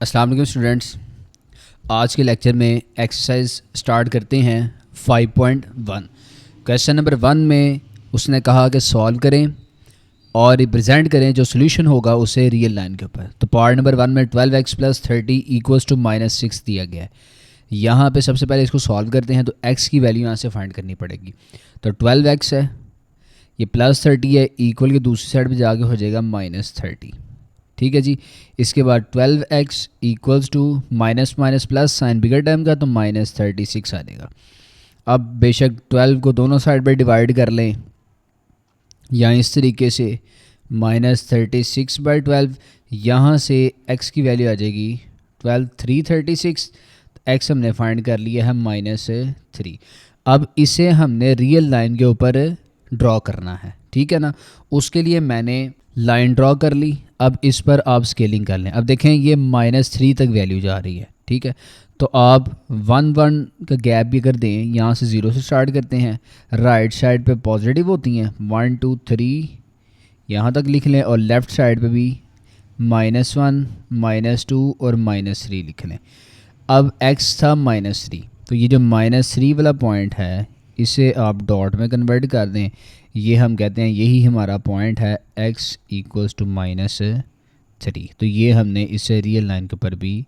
अस्सलाम वालेकुम स्टूडेंट्स। आज के लेक्चर में एक्सरसाइज स्टार्ट करते हैं 5.1। क्वेश्चन नंबर 1 में उसने कहा कि सॉल्व करें और रिप्रेजेंट करें जो सोल्यूशन होगा उसे रियल लाइन के ऊपर। तो पार्ट नंबर 1 में 12x + 30 = -6 दिया गया है। यहाँ पे सबसे पहले इसको सॉल्व करते हैं तो x की वैल्यू यहाँ से फाइंड करनी पड़ेगी। तो 12x है, ये +30 है, इक्वल के दूसरी साइड पे जाके हो जाएगा -30। ठीक है जी। इसके बाद 12x = minus minus plus sign bigger term का तो -36 आ जाएगा। अब बेशक 12 को दोनों साइड पर डिवाइड कर लें या इस तरीके से -36/12, यहाँ से x की वैल्यू आ जाएगी 12 336। x हमने फाइंड कर लिया है -3। अब इसे हमने रियल लाइन के ऊपर ड्रॉ करना है, ठीक है ना। उसके लिए मैंने लाइन ड्रॉ कर ली। अब इस पर आप स्केलिंग कर लें। अब देखें ये -3 तक वैल्यू जा रही है, ठीक है। तो आप 1 का गैप भी कर दें, यहाँ से 0 से स्टार्ट करते हैं, राइट साइड पे पॉजिटिव होती हैं 1 2 3 यहाँ तक लिख लें, और लेफ़्ट साइड पे भी -1 -2 और -3 लिख लें। अब x था -3, तो ये जो -3 वाला पॉइंट है इसे आप डॉट में कन्वर्ट कर दें। ये हम कहते हैं यही हमारा पॉइंट है x = -3। तो ये हमने इसे रियल लाइन के ऊपर भी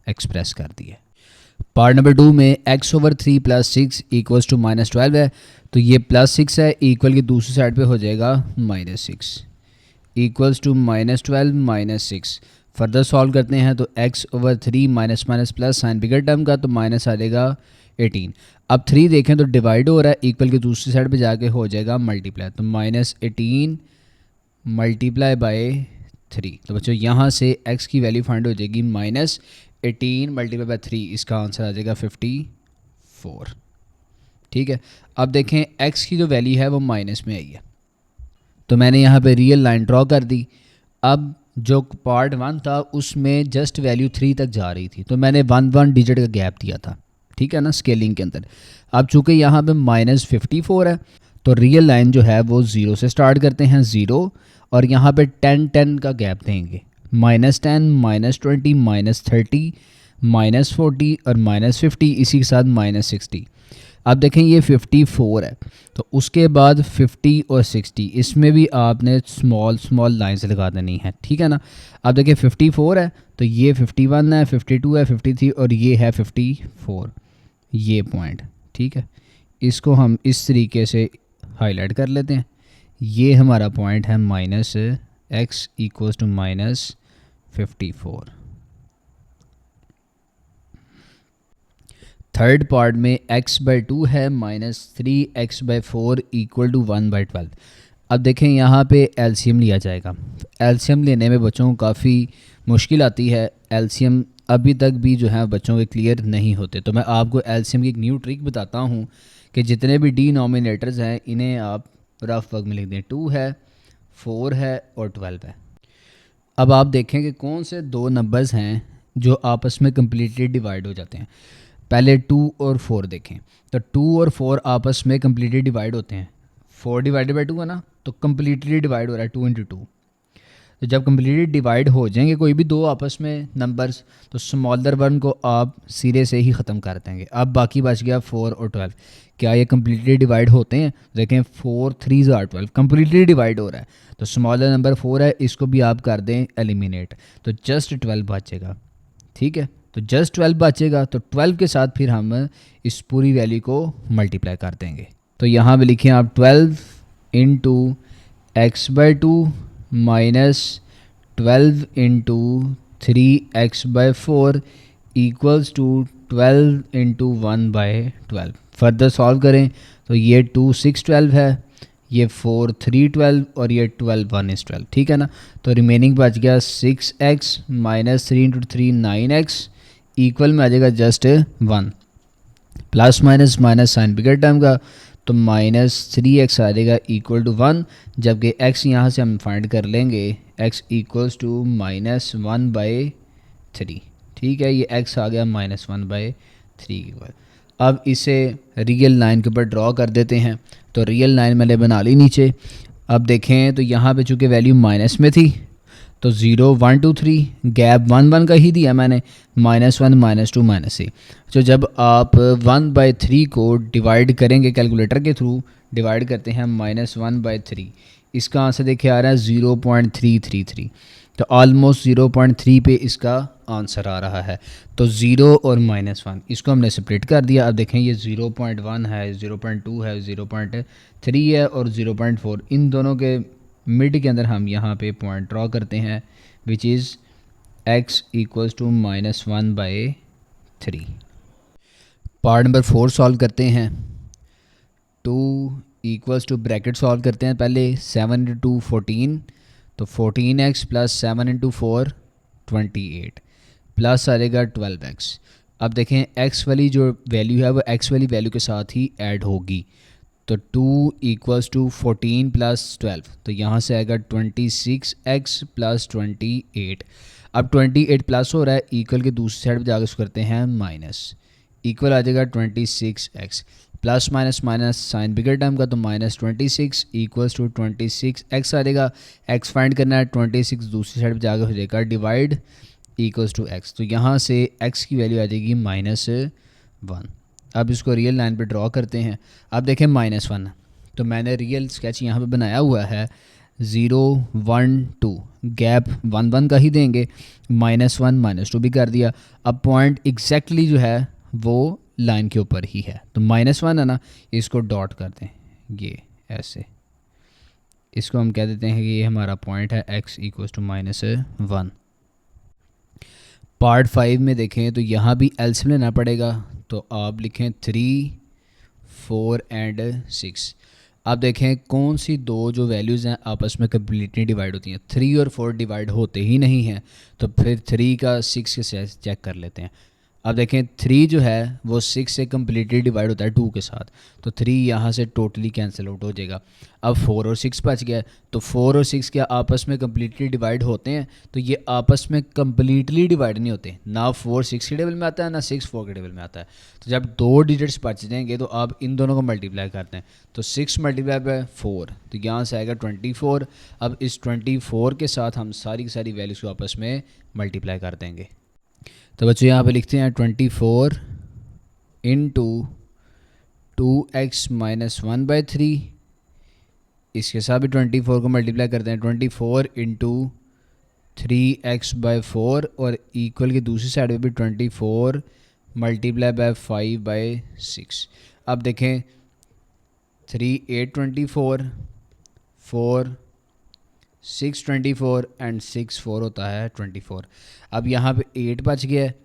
एक्सप्रेस कर दिया। पार्ट नंबर 2 में x/3 + 6 = -12 है, तो ये +6 है, इक्वल की दूसरी साइड पे हो जाएगा -6 = -12 -6। फर्दर सॉल्व करते हैं तो x/3 minus minus plus sign bigger term का तो माइनस आ जाएगा 18। अब 3 देखें तो डिवाइड हो रहा है, इक्वल की दूसरी साइड पे जाके हो जाएगा मल्टीप्लाई, तो -18 × 3। तो बच्चों यहाँ से x की वैल्यू फाइंड हो जाएगी -18 × 3, इसका आंसर आ जाएगा 54। ठीक है। अब देखें x की जो वैल्यू है वो माइनस में आई है, तो मैंने यहाँ पे रियल लाइन ड्रॉ कर दी। अब जो पार्ट 1 था उसमें जस्ट वैल्यू 3 तक जा रही थी, तो मैंने 1 डिजिट का गैप दिया था, ठीक है ना, स्केलिंग के अंदर। अब चूँकि यहाँ पे -54 है, तो रियल लाइन जो है वो 0 से स्टार्ट करते हैं, 0, और यहाँ पे 10 का गैप देंगे, -10 -20 -30 -40 और -50, इसी के साथ -60। अब देखें ये 54 है, तो उसके बाद 50 और 60, इसमें भी आपने स्मॉल लाइन्स लगा देनी है, ठीक है ना। अब देखिए 54 है, तो ये 51 है, 52 है, 53 और ये है 54, ये पॉइंट, ठीक है। इसको हम इस तरीके से हाईलाइट कर लेते हैं। ये हमारा पॉइंट है -x = -54। थर्ड पार्ट में x/2 है, -3x/4 = 1/12। अब देखें यहाँ पे एलसीएम लिया जाएगा। एलसीएम लेने में बच्चों को काफ़ी मुश्किल आती है। एलसीएम अभी तक भी जो है बच्चों के क्लियर नहीं होते, तो मैं आपको एलसीएम की एक न्यू ट्रिक बताता हूँ कि जितने भी डिनोमिनेटर्स हैं इन्हें आप रफ वर्क में लिख दें। 2 है, 4 है और 12 है। अब आप देखें कि कौन से दो नंबर्स हैं जो आपस में कम्प्लीटली डिवाइड हो जाते हैं। पहले 2 और 4 देखें, तो 2 और 4 आपस में कम्प्लीटली डिवाइड होते हैं। 4 / 2 है ना, तो कम्प्लीटली डिवाइड हो रहा है 2 × 2। तो जब कम्प्लीटली डिवाइड हो जाएंगे कोई भी दो आपस में नंबर्स, तो स्मॉलर वन को आप सिरे से ही ख़त्म कर देंगे। अब बाकी बच गया 4 और 12। क्या ये कम्प्लीटली डिवाइड होते हैं? देखें 4 3 × 12 कम्प्लीटली डिवाइड हो रहा है, तो स्मॉलर नंबर 4 है, इसको भी आप कर दें एलिमिनेट, तो जस्ट 12 बचेगा, ठीक है। तो जस्ट 12 बचेगा, तो 12 के साथ फिर हम इस पूरी वैल्यू को मल्टीप्लाई कर देंगे। तो यहाँ पे लिखें आप 12 × x/2 -12 × 3x/4 = 12 × 1/12। फर्दर सॉल्व करें तो ये 2 6 12 है, ये 4 3 12 और ये 12 1 is 12, ठीक है ना। तो रिमेनिंग बच गया 6x -3 × 3 9x, इक्वल में आ जाएगा just 1, plus minus minus sign bigger term का, तो -3x आ जाएगा इक्वल टू 1, जबकि x यहाँ से हम फाइंड कर लेंगे x = -1/3, ठीक है। ये x आ गया -1/3 के बाद। अब इसे रियल लाइन के ऊपर ड्रॉ कर देते हैं, तो रियल लाइन मैंने बना ली नीचे। अब देखें तो यहाँ पे चूँकि वैल्यू माइनस में थी, तो 0 1 2 3 गैप 1 1 का ही दिया मैंने, -1 -2 -3। तो जब आप 1/3 को डिवाइड करेंगे कैलकुलेटर के थ्रू, डिवाइड करते हैं -1/3, इसका आंसर देखिए आ रहा है 0.333। तो ऑलमोस्ट 0.3 पे इसका आंसर आ रहा है। तो 0 और -1 इसको हमने सेपरेट कर दिया। अब देखें ये 0.1 है, 0.2 है, 0.3 है और 0.4, इन दोनों के मिड के अंदर हम यहाँ पे पॉइंट ड्रॉ करते हैं, which is x equals to -1/3। Part number 4 solve करते हैं। 2 इक्वल्स टू ब्रैकेट सॉल्व करते हैं पहले, 7 इंटू 14, तो 14x प्लस 7 इंटू 4 28 प्लस आ जाएगा 12x। अब देखें x वाली जो वैल्यू है वो x वाली वैल्यू के साथ ही ऐड होगी। तो 2 इक्वल्स टू 14 प्लस 12, तो यहाँ से आएगा 26x प्लस 28। अब 28 प्लस हो रहा है, इक्वल के दूसरी साइड पर जाकर उसको करते हैं माइनस, इक्वल आ जाएगा 26x। Plus minus minus sign bigger term का, तो -26 इक्वल्स टू 26x आ जाएगा। x फाइंड करना है, 26 दूसरी साइड पर जाकर हो जाएगा डिवाइड इक्वल्स टू x, तो यहाँ से x की वैल्यू आ जाएगी -1। अब इसको रियल लाइन पे ड्रॉ करते हैं। अब देखें -1, तो मैंने रियल स्केच यहाँ पे बनाया हुआ है। 0 1 2 गैप 1 1 का ही देंगे, -1 -2 भी कर दिया। अब पॉइंट एग्जैक्टली जो है वो लाइन के ऊपर ही है, तो -1 है ना, इसको डॉट कर दें ये ऐसे, इसको हम कह देते हैं कि ये हमारा पॉइंट है x इक्वल्स टू -1। पार्ट 5 में देखें तो यहाँ भी एलसीएम लेना पड़ेगा, तो आप लिखें 3 4 एंड 6। अब देखें कौन सी दो जो वैल्यूज़ हैं आपस में कम्प्लीटली डिवाइड होती हैं। 3 और 4 डिवाइड होते ही नहीं हैं, तो फिर 3 का 6 के साथ चेक कर लेते हैं। अब देखें 3 जो है वो 6 से कम्प्लीटली डिवाइड होता है 2 के साथ, तो 3 यहाँ से टोटली कैंसिल आउट हो जाएगा। अब 4 और 6 बच गया, तो 4 और 6 क्या आपस में कम्प्लीटली डिवाइड होते हैं? तो ये आपस में कम्प्लीटली डिवाइड नहीं होते, ना 4 6 के टेबल में आता है ना 6 4 के टेबल में आता है। तो जब दो डिजिट्स बच जाएंगे तो आप इन दोनों को मल्टीप्लाई करते हैं, तो 6 मल्टीप्लाई बाय 4, तो यहाँ से आएगा 24। अब इस 24 के साथ हम सारी की सारी वैल्यूज़ को आपस में मल्टीप्लाई कर देंगे। तो बच्चों यहाँ पे लिखते हैं 24 इंटू 2x - 1/3, इसके साथ भी 24 को मल्टीप्लाई करते हैं, 24 इंटू 3x/4 और इक्वल की दूसरी साइड पे भी 24 मल्टीप्लाई बाय 5/6। अब देखें 3 8 24, 4 6 24 एंड 6 4 होता है 24। अब यहाँ पे 8 बच गया है,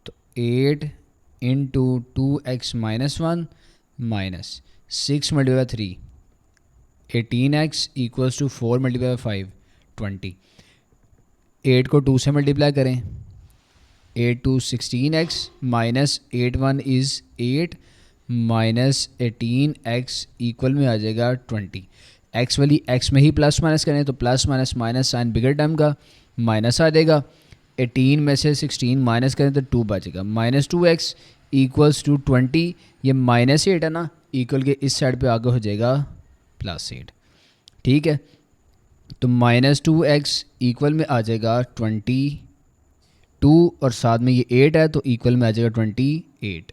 तो 8 into 2x - 1 minus 6 multiply by 3, 18x equals to 4 multiply by 5 20। 8 को 2 से मल्टीप्लाई करें, 8 2 16x minus 8 1 is 8 minus 18x equal में आ जाएगा 20। x वाली x में ही प्लस माइनस करें, तो plus minus minus sign bigger term का माइनस आ जाएगा। 18 में से 16 माइनस करें तो 2 बचेगा, -2x इक्वल्स टू 20। ये -8 है ना, इक्वल के इस साइड पे आगे हो जाएगा +8। ठीक है, तो -2x इक्वल में आ जाएगा 22 और साथ में ये 8 है तो इक्वल में आ जाएगा 28।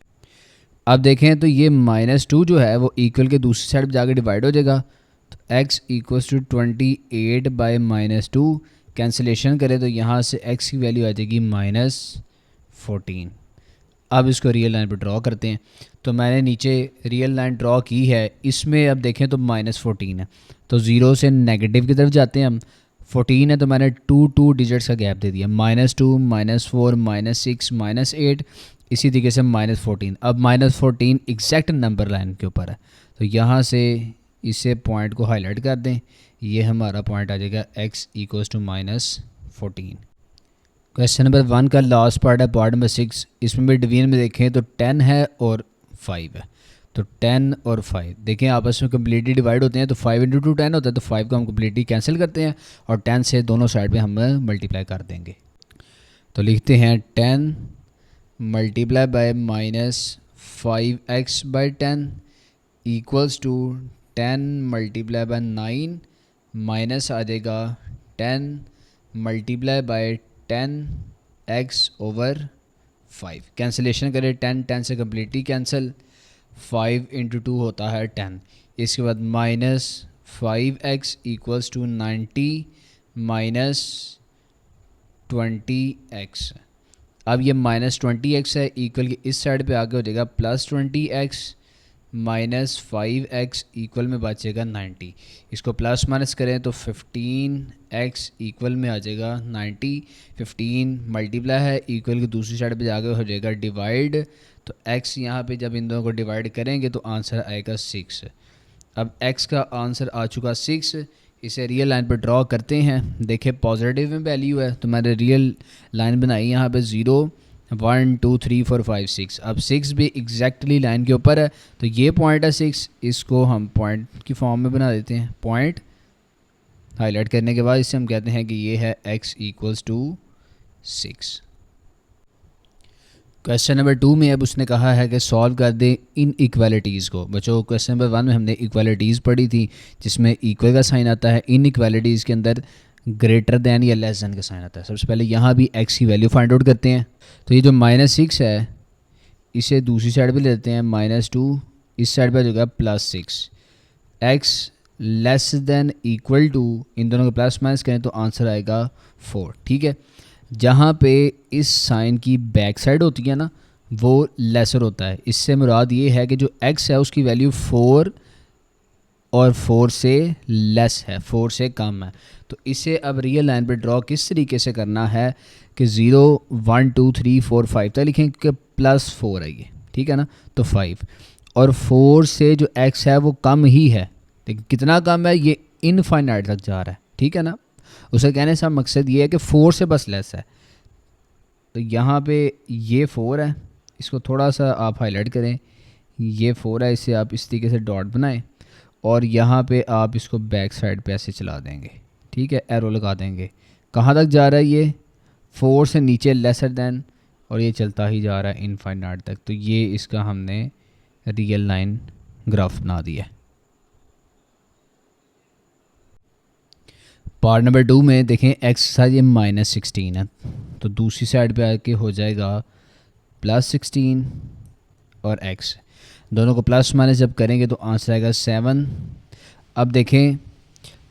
अब देखें तो ये -2 जो है वो इक्वल के दूसरी साइड पर जाकर डिवाइड हो जाएगा, तो x equals to 28 by -2 cancellation करें तो यहाँ से x की वैल्यू आ जाएगी -14। अब इसको रियल लाइन पर ड्रॉ करते हैं, तो मैंने नीचे रियल लाइन ड्रॉ की है, इसमें अब देखें तो -14 है, तो 0 से नेगेटिव की तरफ जाते हैं हम। 14 है तो मैंने 2 डिजिट्स का गैप दे दिया, -2 -4 -6 -8, इसी तरीके से -14। अब -14 एग्जैक्ट नंबर लाइन के ऊपर है, तो यहाँ से इसे पॉइंट को हाईलाइट कर दें, ये हमारा पॉइंट आ जाएगा x equals to -14। Question number 1 का लास्ट पार्ट है, पार्ट नंबर 6। इसमें भी डिवीजन में देखें तो 10 है और 5 है, तो 10 और 5 देखें आपस में कम्प्लीटली डिवाइड होते हैं, तो 5 इंटू 2 10 होता है, तो 5 को हम कम्प्लीटली कैंसिल करते हैं और 10 से दोनों साइड पे हम मल्टीप्लाई कर देंगे। तो लिखते हैं 10 multiply by -5x/10 equals to 10 multiply by 9 minus आ जाएगा 10 मल्टीप्लाई बाय 10x/5। कैंसिलेशन करें, 10 से कम्प्लीटली कैंसिल, 5 × 2 होता है 10। इसके बाद -5x इक्वल्स टू 90 -20x। अब ये -20x है, इक्वल के इस साइड पे आगे हो जाएगा +20x -5x इक्वल में बचेगा 90। इसको प्लस माइनस करें तो 15x इक्वल में आ जाएगा 90। 15 मल्टीप्लाई है, इक्वल की दूसरी साइड पे जाके हो जाएगा डिवाइड। तो x यहाँ पे जब इन दोनों को डिवाइड करेंगे तो आंसर आएगा 6। अब x का आंसर आ चुका 6। इसे रियल लाइन पर ड्रॉ करते हैं। देखिए पॉजिटिव में वैल्यू है तो मैंने रियल लाइन बनाई यहाँ पे 0 1 2 3 4 5 6। अब 6 भी एग्जैक्टली लाइन के ऊपर है तो ये पॉइंट है 6। इसको हम पॉइंट की फॉर्म में बना देते हैं। पॉइंट हाईलाइट करने के बाद इससे हम कहते हैं कि ये है x equals to 6। Question number 2 में अब उसने कहा है कि सॉल्व कर दें इन इक्वालिटीज़ को। बच्चों क्वेश्चन नंबर 1 में हमने इक्वालिटीज़ पढ़ी थी जिसमें इक्वल का साइन आता है। इन इक्वालिटीज़ के अंदर ग्रेटर दैन या लेस दैन का साइन आता है। सबसे पहले यहाँ भी x की वैल्यू फाइंड आउट करते हैं। तो ये जो -6 है इसे दूसरी साइड पे ले लेते हैं, -2 इस साइड पे आ जाएगा +6। x less than equal to, इन दोनों को प्लस माइनस करें तो आंसर आएगा 4। ठीक है, जहाँ पे इस साइन की बैक साइड होती है ना वो लेसर होता है। इससे मुराद ये है कि जो x है उसकी वैल्यू 4 और 4 से लेस है, 4 से कम है। तो इसे अब रियल लाइन पे ड्रॉ किस तरीके से करना है कि 0 1 2 3 4 5 तक लिखें कि +4 है ये, ठीक है ना। तो 5 और 4 से जो x है वो कम ही है, लेकिन कितना कम है, ये इनफाइनाइट तक जा रहा है, ठीक है ना। उसे कहने से मकसद ये है कि 4 से बस लेस है। तो यहाँ पे ये 4 है, इसको थोड़ा सा आप हाईलाइट करें, ये 4 है, इसे आप इस तरीके से डॉट बनाएं और यहाँ पे आप इसको बैक साइड पे ऐसे चला देंगे, ठीक है, एरो लगा देंगे। कहाँ तक जा रहा है ये 4 से नीचे लेसर दैन, और ये चलता ही जा रहा है इनफाइनाइट तक। तो ये इसका हमने रियल लाइन ग्राफ बना दिया। पार्ट नंबर 2 में देखें x था ये -16 है तो दूसरी साइड पे आके हो जाएगा +16 और x, दोनों को प्लस माइनस जब करेंगे तो आंसर आएगा 7। अब देखें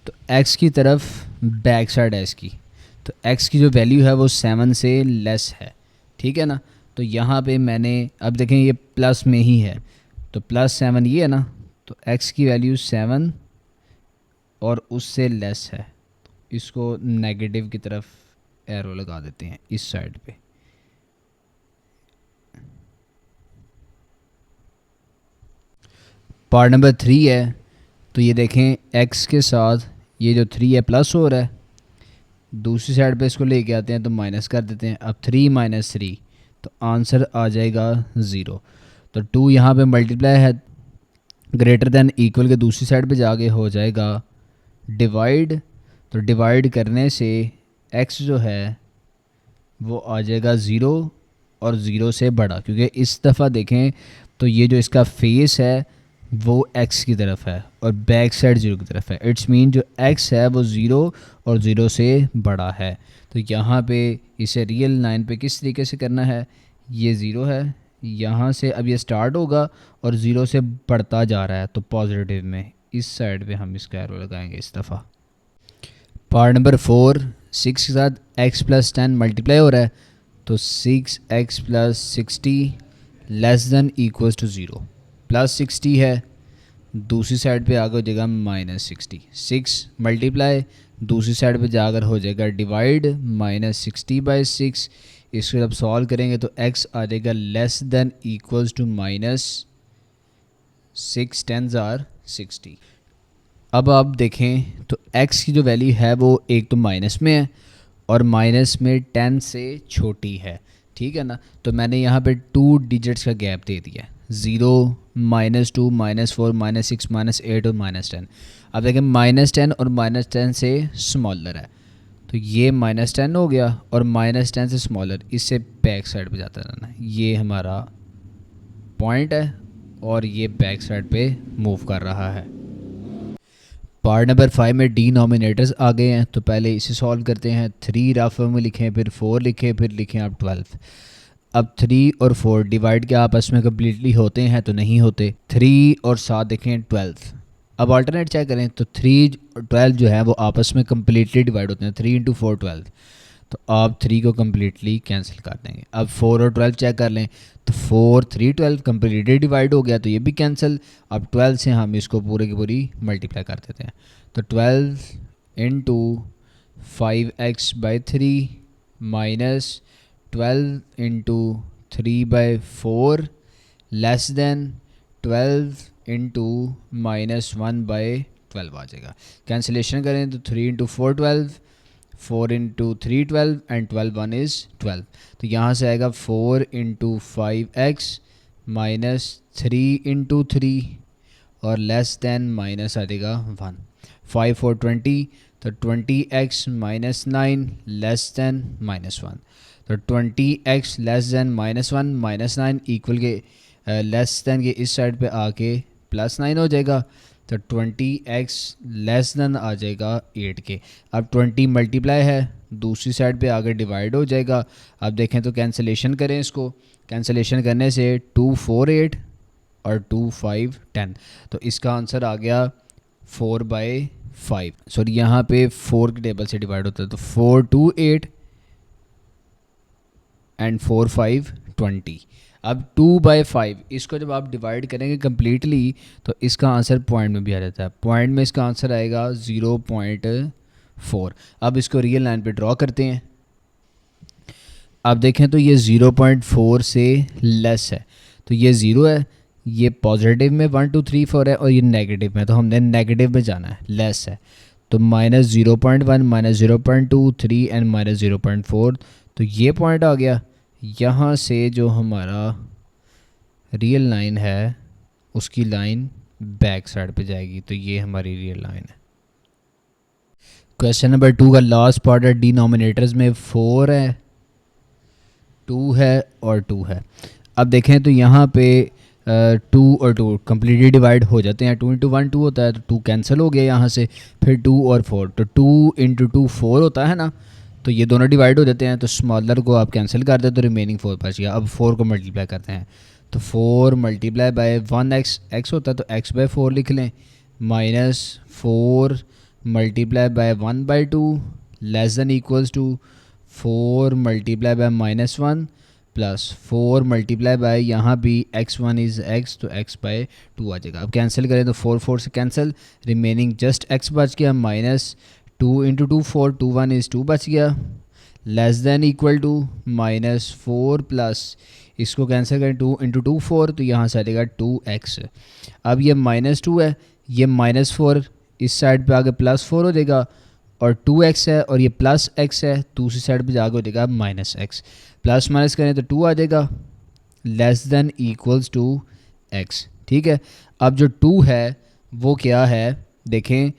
तो x की तरफ बैक साइड है इसकी, तो x की जो वैल्यू है वो 7 से लेस है, ठीक है ना। तो यहाँ पे मैंने अब देखें ये प्लस में ही है तो +7 ये है ना, तो x की वैल्यू 7 और उससे लेस है, इसको नेगेटिव की तरफ एरो लगा देते हैं इस साइड पे। पार्ट नंबर 3 है तो ये देखें x के साथ ये जो 3 है प्लस हो रहा है, दूसरी साइड पे इसको लेके आते हैं तो माइनस कर देते हैं। अब 3 - 3 तो आंसर आ जाएगा 0। तो 2 यहाँ पे मल्टीप्लाई है, ग्रेटर दैन इक्वल के दूसरी साइड पे जाके हो जाएगा डिवाइड। तो डिवाइड करने से x जो है वो आ जाएगा 0 और 0 से बड़ा, क्योंकि इस दफ़ा देखें तो ये जो इसका फेस है वो x की तरफ है और बैक साइड 0 की तरफ है। इट्स मीन जो x है वो 0 और 0 से बड़ा है। तो यहाँ पे इसे रियल लाइन पे किस तरीके से करना है, ये 0 है, यहाँ से अब ये स्टार्ट होगा और 0 से बढ़ता जा रहा है, तो पॉजिटिव में इस साइड पे हम इसका एरो लगाएंगे इस दफ़ा। पार्ट नंबर 4, 6 के साथ x + 10 मल्टीप्लाई हो रहा है तो 6x + 60 less than equals to 0। +60 है, दूसरी साइड पे आकर हो जाएगा -60। 6 मल्टीप्लाई, दूसरी साइड पे जाकर हो जाएगा डिवाइड, -60/6। इसको जब सॉल्व करेंगे तो x आ जाएगा less than equals to -6 10s are 60। अब आप देखें तो x की जो वैल्यू है वो एक तो माइनस में है और माइनस में 10 से छोटी है, ठीक है ना। तो मैंने यहाँ पे 2 डिजिट्स का गैप दे दिया, 0 -2 -4 -6 -8 और -10। अब देखें -10 और -10 से स्मॉलर है तो ये -10 हो गया और -10 से स्मॉलर, इससे बैक साइड पे जाता रहना है। ये हमारा पॉइंट है और ये बैक साइड पे मूव कर रहा है। पार्ट नंबर 5 में डिनोमिनेटर्स आ गए हैं, तो पहले इसे सॉल्व करते हैं। 3 रफ में लिखें, फिर 4 लिखें, फिर लिखें आप 12। अब 3 और 4 डिवाइड क्या आपस में कम्प्लीटली होते हैं? तो नहीं होते। 3 और 7 देखें 12। अब अल्टरनेट चेक करें तो 3 और 12 जो है वो आपस में कम्प्लीटली डिवाइड होते हैं। 3 इंटू 4 12, तो आप 3 को कम्प्लीटली कैंसिल कर देंगे। अब 4 और 12 चेक कर लें तो 4 3 12 कम्प्लीटली डिवाइड हो गया, तो ये भी कैंसिल। अब 12 से हम इसको पूरे की पूरी मल्टीप्लाई कर देते हैं। तो 12 into 5x/3 minus 12 into 3/4 less than 12 into -1/12 आ जाएगा। कैंसिलेशन करें तो 3 इंटू 4 12, 4 इंटू 3 12 एंड 12 1 इज़ 12। तो यहाँ से आएगा 4 इंटू 5x माइनस 3 इंटू 3 और लेस देन माइनस आ जाएगा 1। 5 4 20, तो 20x माइनस 9 लेस देन -1। तो 20x लेस देन -1 -9 इक्वल के लेस देन के इस साइड पे आके +9 हो जाएगा। तो 20x लेस देन आ जाएगा 8 के। अब 20 मल्टीप्लाई है, दूसरी साइड पे आगे डिवाइड हो जाएगा। अब देखें तो कैंसिलेशन करें इसको। कैंसिलेशन करने से 2 4 8 और 2 5 10, तो इसका आंसर आ गया 4/5। सॉरी यहाँ पे 4 के टेबल से डिवाइड होता है, तो 4 2 8 एंड 4 5 20। अब 2/5 इसको जब आप डिवाइड करेंगे कम्प्लीटली तो इसका आंसर पॉइंट में भी आ जाता है। पॉइंट में इसका आंसर आएगा 0.4। अब इसको रियल लाइन पे ड्रॉ करते हैं। अब देखें तो ये 0.4 से लेस है, तो ये 0 है, ये पॉजिटिव में 1 2 3 4 है और ये नेगेटिव में, तो हमने नेगेटिव में जाना है, लेस है। तो -0.1 -0.2 3 एंड -0.4, तो ये पॉइंट आ गया। यहाँ से जो हमारा रियल लाइन है उसकी लाइन बैक साइड पे जाएगी, तो ये हमारी रियल लाइन है। क्वेश्चन नंबर 2 का लास्ट पार्ट है। डिनोमिनेटर्स में 4 है, 2 है और 2 है। अब देखें तो यहाँ पे 2 और 2 कम्प्लीटली डिवाइड हो जाते हैं। 2 इंटू 1 2 होता है, तो 2 कैंसिल हो गया यहाँ से। फिर 2 और 4, तो 2 इंटू 2 4 होता है ना, तो ये दोनों डिवाइड हो जाते हैं। तो स्मॉलर को आप कैंसिल कर दें तो रिमेनिंग 4 बच गया। अब 4 को मल्टीप्लाई करते हैं, तो 4 मल्टीप्लाई बाय 1x, x होता है तो x/4 लिख लें, -4 multiply by 1/2 less than equals to 4 multiply by -1 plus 4 multiply by यहाँ भी x1 इज़ x, तो x/2 आ जाएगा। अब कैंसिल करें तो 4 4 से कैंसिल, रिमेनिंग जस्ट x बच गया। -2 इंटू 2 4, 2 1 इज़ 2 बच गया, less than equal to -4 plus इसको कैंसिल करें 2 इंटू 2 4, तो यहाँ से आ जाएगा 2x। अब ये -2 है, ये -4 इस साइड पे आगे +4 हो जाएगा और 2x है और ये +x है, दूसरी साइड पे जाके हो जाएगा -x। प्लस माइनस करें तो 2 आ जाएगा, less than equals to x। ठीक है, अब जो 2 है वो क्या है, देखें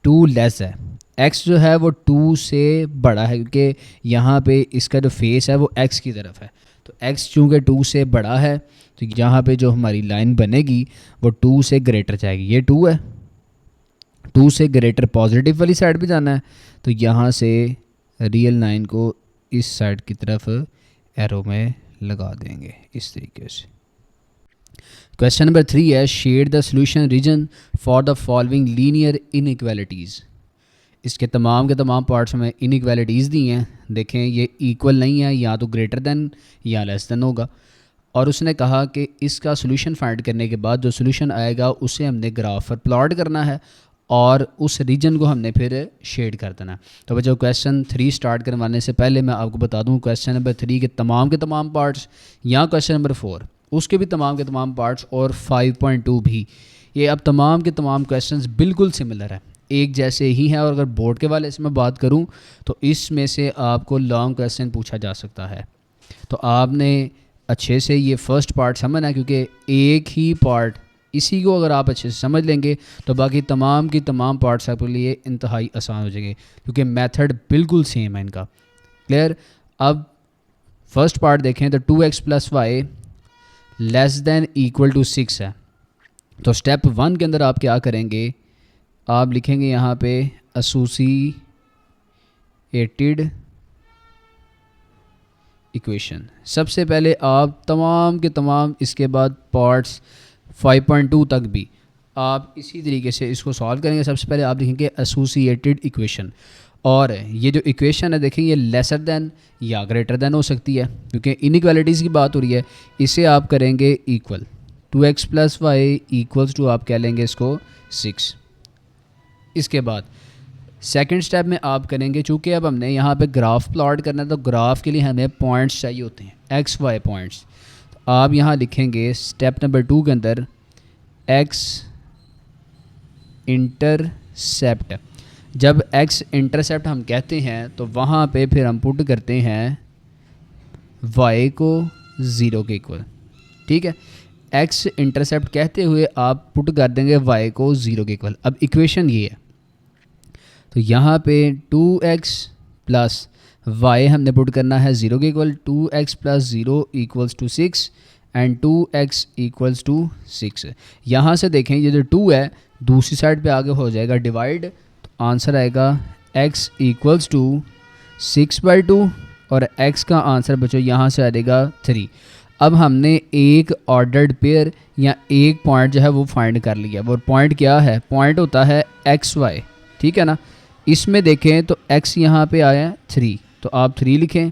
2 लेस है, x जो है वो 2 से बड़ा है, क्योंकि यहाँ पे इसका जो फेस है वो x की तरफ है। तो x चूँकि 2 से बड़ा है तो यहाँ पे जो हमारी लाइन बनेगी वो 2 से ग्रेटर जाएगी। ये 2 है, 2 से ग्रेटर पॉजिटिव वाली साइड पे जाना है, तो यहाँ से रियल लाइन को इस साइड की तरफ एरो में लगा देंगे इस तरीके से। क्वेश्चन नंबर 3 है, shade the solution region for the following linear inequalities. इसके तमाम के तमाम पार्ट्स में इनइक्वालिटीज़ दी हैं। देखें ये इक्वल नहीं है, या तो ग्रेटर देन या लेस देन होगा। और उसने कहा कि इसका सोल्यूशन फाइंड करने के बाद जो सोल्यूशन आएगा उसे हमने ग्राफ पर प्लॉट करना है और उस रीजन को हमने फिर शेड कर देना। तो बच्चों क्वेश्चन 3 स्टार्ट करवाने से पहले मैं आपको बता दूं क्वेश्चन नंबर 3 के तमाम पार्ट्स, या क्वेश्चन नंबर 4 उसके भी तमाम के तमाम पार्ट्स और 5.2 भी, ये अब तमाम के तमाम क्वेश्चंस बिल्कुल सिमिलर है, एक जैसे ही हैं। और अगर बोर्ड के वाले से मैं बात करूं तो इसमें से आपको लॉन्ग क्वेश्चन पूछा जा सकता है। तो आपने अच्छे से ये फर्स्ट पार्ट समझना है, क्योंकि एक ही पार्ट इसी को अगर आप अच्छे से समझ लेंगे तो बाकी तमाम की तमाम पार्ट्स आपके लिए इंतहाई आसान हो जाएंगे, क्योंकि मेथड बिल्कुल सेम है इनका। क्लियर। अब फर्स्ट पार्ट देखें तो 2x + y less than equal to 6 है। तो स्टेप 1 के अंदर आप क्या करेंगे, आप लिखेंगे यहाँ पे एसोसिएटेड इक्वेशन। सबसे पहले आप तमाम के तमाम इसके बाद पार्ट्स 5.2 तक भी आप इसी तरीके से इसको सॉल्व करेंगे। सबसे पहले आप लिखेंगे एसोसिएटेड इक्वेशन, और ये जो इक्वेशन है देखें ये लेसर देन या ग्रेटर देन हो सकती है क्योंकि इनइक्वालिटीज़ की बात हो रही है। इसे आप करेंगे equal 2x + y equals to आप कह लेंगे इसको 6। इसके बाद सेकंड स्टेप में आप करेंगे, चूँकि अब हमने यहाँ पे ग्राफ प्लॉट करना है तो ग्राफ के लिए हमें पॉइंट्स चाहिए होते हैं, एक्स वाई पॉइंट्स। तो आप यहाँ लिखेंगे स्टेप नंबर 2 के अंदर एक्स इंटरसेप्ट। जब एक्स इंटरसेप्ट हम कहते हैं तो वहाँ पे फिर हम पुट करते हैं वाई को 0 के इक्वल। ठीक है, एक्स इंटरसेप्ट कहते हुए आप पुट कर देंगे वाई को 0 के इक्वल। अब इक्वेशन ये है, तो यहाँ पे 2x + y हमने पुट करना है 0 के इक्वल। 2x + 0 = 6 and 2x = 6। यहाँ से देखें ये जो 2 है दूसरी साइड पे आगे हो जाएगा डिवाइड, तो आंसर आएगा x = 6/2 और x का आंसर बच्चों यहाँ से आएगा 3। अब हमने एक ऑर्डर्ड पेयर या एक पॉइंट जो है वो फाइंड कर लिया। वो पॉइंट क्या है? पॉइंट होता है xy, ठीक है ना। इसमें देखें तो x यहाँ पे आया 3, तो आप 3 लिखें,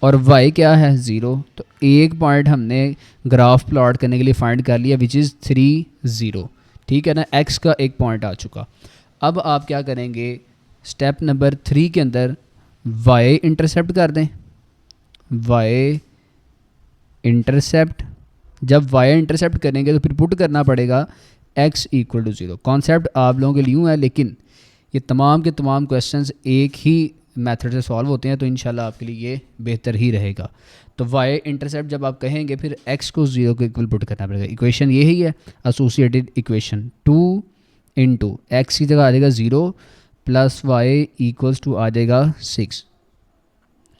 और y क्या है 0। तो एक पॉइंट हमने ग्राफ प्लॉट करने के लिए फाइंड कर लिया विच इज़ 3 0, ठीक है ना। x का एक पॉइंट आ चुका। अब आप क्या करेंगे, स्टेप नंबर 3 के अंदर y इंटरसेप्ट कर दें। y इंटरसेप्ट, जब y इंटरसेप्ट करेंगे तो फिर पुट करना पड़ेगा x = 0। कॉन्सेप्ट आप लोगों के लिए यूँ है, लेकिन ये तमाम के तमाम क्वेश्चंस एक ही मेथड से सॉल्व होते हैं, तो इंशाल्लाह आपके लिए ये बेहतर ही रहेगा। तो y इंटरसेप्ट जब आप कहेंगे फिर x को 0 के इक्वल पुट करना पड़ेगा। इक्वेशन यही है एसोसिएटेड इक्वेशन। 2 × x की जगह आ जाएगा 0 + y = आ जाएगा 6।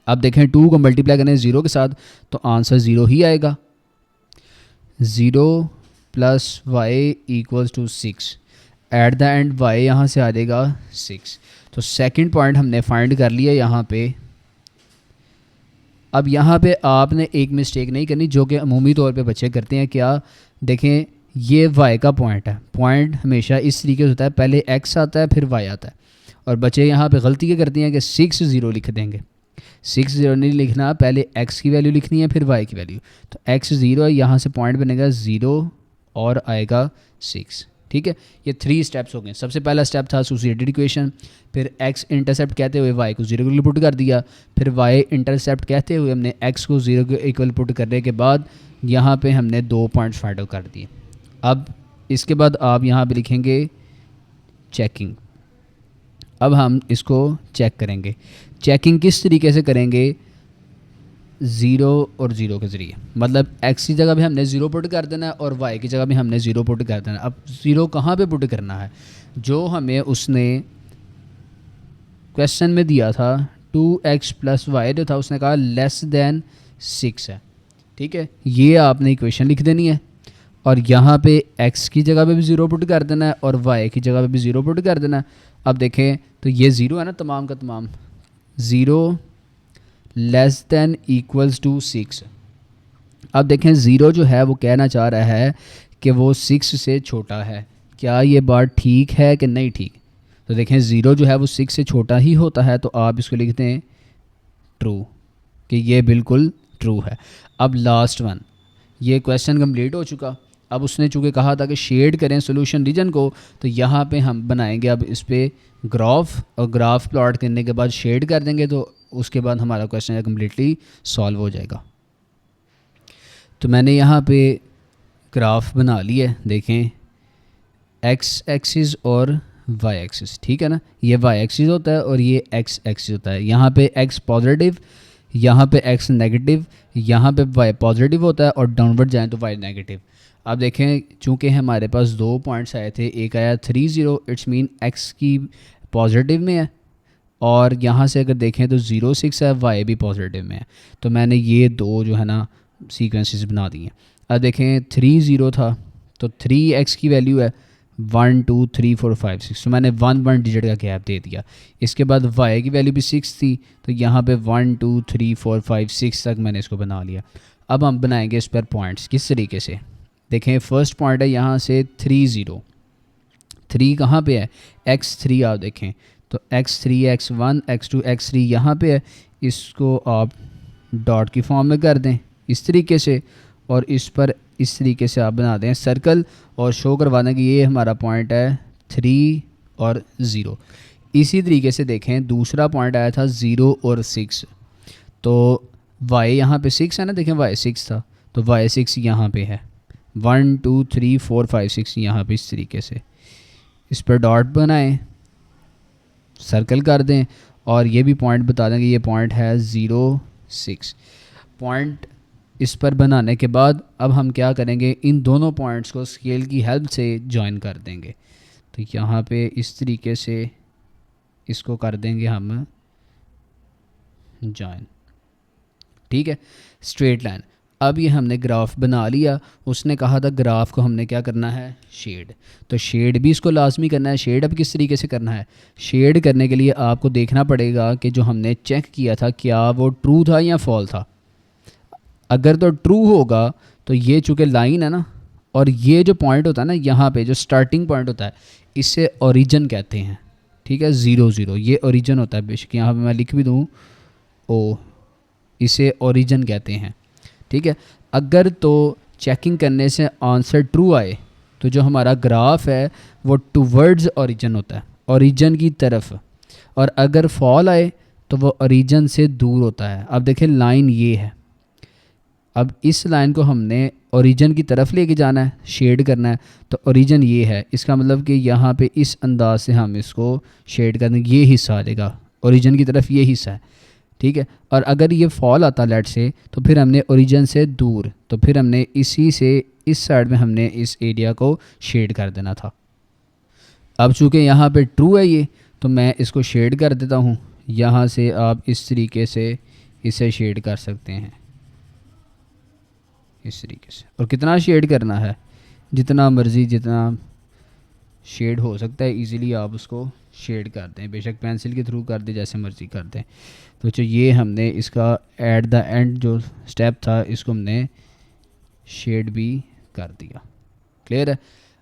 अब देखें 2 को मल्टीप्लाई करें 0 के साथ तो आंसर 0 ही आएगा। 0 + y = 6, eight the end y यहाँ से आ जाएगा 6। तो सेकंड पॉइंट हमने फाइंड कर लिया यहाँ पे। अब यहाँ पे आपने एक मिस्टेक नहीं करनी जो कि अमूमी तौर पे बच्चे करते हैं। क्या देखें, ये y का पॉइंट है। पॉइंट हमेशा इस तरीके से होता है, पहले x आता है फिर y आता है, और बच्चे यहाँ पे गलती क्या करते हैं कि 6 0 लिख देंगे। 6 0 नहीं लिखना, पहले x की वैल्यू लिखनी है फिर y की वैल्यू। तो x 0 है, यहाँ से पॉइंट बनेगा 0 और आएगा 6। ठीक है, ये 3 स्टेप्स हो गए। सबसे पहला स्टेप था एसोसिएटेड इक्वेशन, फिर x इंटरसेप्ट कहते हुए y को 0 के इक्वल पुट कर दिया, फिर y इंटरसेप्ट कहते हुए हमने x को 0 के इक्वल पुट करने के बाद यहाँ पे हमने 2 पॉइंट्स फाइंड आउट कर दिए। अब इसके बाद आप यहाँ पे लिखेंगे चेकिंग। अब हम इसको चेक करेंगे। चेकिंग किस तरीके से करेंगे? 0 और 0 के ज़रिए, मतलब x की जगह भी हमने 0 पुट कर देना है और y की जगह भी हमने 0 पुट कर देना है। अब 0 कहाँ पे पुट करना है? जो हमें उसने क्वेश्चन में दिया था 2x + y जो था, उसने कहा लेस देन 6 है। ठीक है, ये आपने इक्वेशन लिख देनी है और यहाँ पे x की जगह पे भी 0 पुट कर देना है और y की जगह पे भी 0 पुट कर देना है। अब देखें तो ये 0 है ना, तमाम का तमाम 0 लेस देन इक्वल्स टू 6। अब देखें 0 जो है वो कहना चाह रहा है कि वो 6 से छोटा है। क्या ये बात ठीक है कि नहीं ठीक? तो देखें 0 जो है वो 6 से छोटा ही होता है, तो आप इसको लिखते हैं ट्रू, कि ये बिल्कुल ट्रू है। अब लास्ट वन, ये क्वेश्चन कंप्लीट हो चुका। अब उसने चूँकि कहा था कि शेड करें सोल्यूशन रीजन को, तो यहाँ पे हम बनाएंगे अब इस पर ग्राफ, और ग्राफ प्लॉट करने के बाद शेड कर देंगे, तो उसके बाद हमारा क्वेश्चन कम्प्लीटली सॉल्व हो जाएगा। तो मैंने यहाँ पे ग्राफ बना लिया, देखें x एक्सिस और y एक्सिस, ठीक है ना। ये y एक्सिस होता है और ये x एक्सिस होता है। यहाँ पे x पॉजिटिव, यहाँ पे x नेगेटिव, यहाँ पे y पॉजिटिव होता है और डाउनवर्ड जाएँ तो y नेगेटिव। अब देखें चूँकि हमारे पास 2 पॉइंट्स आए थे, एक आया 3 0, इट्स मीन x की पॉजिटिव में है, और यहाँ से अगर देखें तो 0 6 है, y भी पॉजिटिव में है। तो मैंने ये 2 जो है ना सीक्वेंसेस बना दिए। अब देखें 3 0 था तो 3x की वैल्यू है, 1 2 3 4 5 6, तो मैंने 1 डिजिट का गैप दे दिया। इसके बाद वाई की वैल्यू भी 6 थी, तो यहाँ पे 1 2 3 4 5 6 तक मैंने इसको बना लिया। अब हम बनाएंगे इस पर पॉइंट्स किस तरीके से। देखें फर्स्ट पॉइंट है यहाँ से 3 0, 3 कहाँ पे है, x3 आप देखें तो x3 x1 x2 x3 यहाँ पे है। इसको आप डॉट की फॉर्म में कर दें इस तरीके से, और इस पर इस तरीके से आप बना दें सर्कल, और शो करवा दें कि ये हमारा पॉइंट है 3 और 0। इसी तरीके से देखें दूसरा पॉइंट आया था 0 और 6, तो y यहाँ पे 6 है ना, देखें y 6 था तो y 6 यहाँ पे है, 1 2 3 4 5 6 यहाँ पे इस तरीके से इस पर डॉट बनाएं, सर्कल कर दें, और ये भी पॉइंट बता दें कि ये पॉइंट है 0 6। पॉइंट इस पर बनाने के बाद अब हम क्या करेंगे, इन दोनों पॉइंट्स को स्केल की हेल्प से जॉइन कर देंगे। तो यहाँ पे इस तरीके से इसको कर देंगे हम जॉइन, ठीक है, स्ट्रेट लाइन। अब ये हमने ग्राफ बना लिया। उसने कहा था ग्राफ को हमने क्या करना है, शेड, तो शेड भी इसको लाजमी करना है। शेड अब किस तरीके से करना है, शेड करने के लिए आपको देखना पड़ेगा कि जो हमने चेक किया था क्या वो ट्रू था या फॉल था। अगर तो ट्रू होगा तो ये चूँकि लाइन है ना, और ये जो पॉइंट होता है ना यहाँ पे जो स्टार्टिंग पॉइंट होता है इसे ओरिजिन कहते हैं, ठीक है, 0 0 ये ओरिजिन होता है। बेशक यहाँ पे मैं लिख भी दूँ ओ, इसे ओरिजिन कहते हैं, ठीक है। अगर तो चेकिंग करने से आंसर ट्रू आए तो जो हमारा ग्राफ है वो टूवर्ड्स ओरिजिन होता है, ओरिजिन की तरफ, और अगर फॉल आए तो वो ओरिजिन से दूर होता है। अब देखें लाइन ये है, अब इस लाइन को हमने ओरिजिन की तरफ लेके जाना है, शेड करना है, तो ओरिजिन ये है, इसका मतलब कि यहाँ पे इस अंदाज से हम इसको शेड कर देंगे, ये हिस्सा आ जाएगा ओरिजिन की तरफ, ये हिस्सा है, ठीक है। और अगर ये फॉल आता लेट से तो फिर हमने ओरिजिन से दूर, तो फिर हमने इसी से इस साइड में हमने इस एरिया को शेड कर देना था। अब चूँकि यहाँ पे ट्रू है ये, तो मैं इसको शेड कर देता हूँ। यहाँ से आप इस तरीके से इसे शेड कर सकते हैं इस तरीके से, और कितना शेड करना है, जितना मर्ज़ी, जितना शेड हो सकता है इजीली आप उसको शेड कर दें, बेशक पेंसिल के थ्रू कर दें, जैसे मर्ज़ी कर दें। तो जो ये हमने इसका एट द एंड जो स्टेप था इसको हमने शेड भी कर दिया, क्लियर है।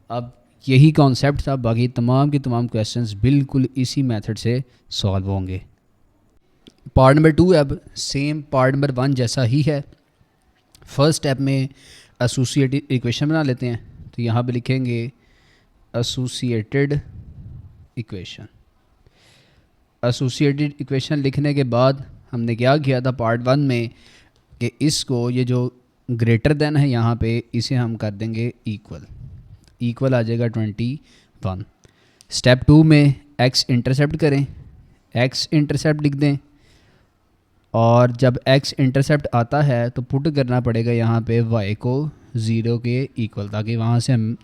अब यही कॉन्सेप्ट था, बाकी तमाम के तमाम क्वेश्चंस बिल्कुल इसी मेथड से सॉल्व होंगे। पार्ट नंबर 2 अब सेम पार्ट नंबर 1 जैसा ही है। फर्स्ट स्टेप में एसोसिएटेड इक्वेशन बना लेते हैं, तो यहाँ पे लिखेंगे एसोसिएटेड इक्वेशन। एसोसिएटेड इक्वेशन लिखने के बाद हमने क्या किया था पार्ट 1 में कि इसको ये जो ग्रेटर देन है यहाँ पे इसे हम कर देंगे इक्वल, इक्वल आ जाएगा 21। स्टेप 2 में x इंटरसेप्ट करें, x इंटरसेप्ट लिख दें, और जब x इंटरसेप्ट आता है तो पुट करना पड़ेगा यहाँ पे y को 0 के इक्वल, ताकि वहाँ से हम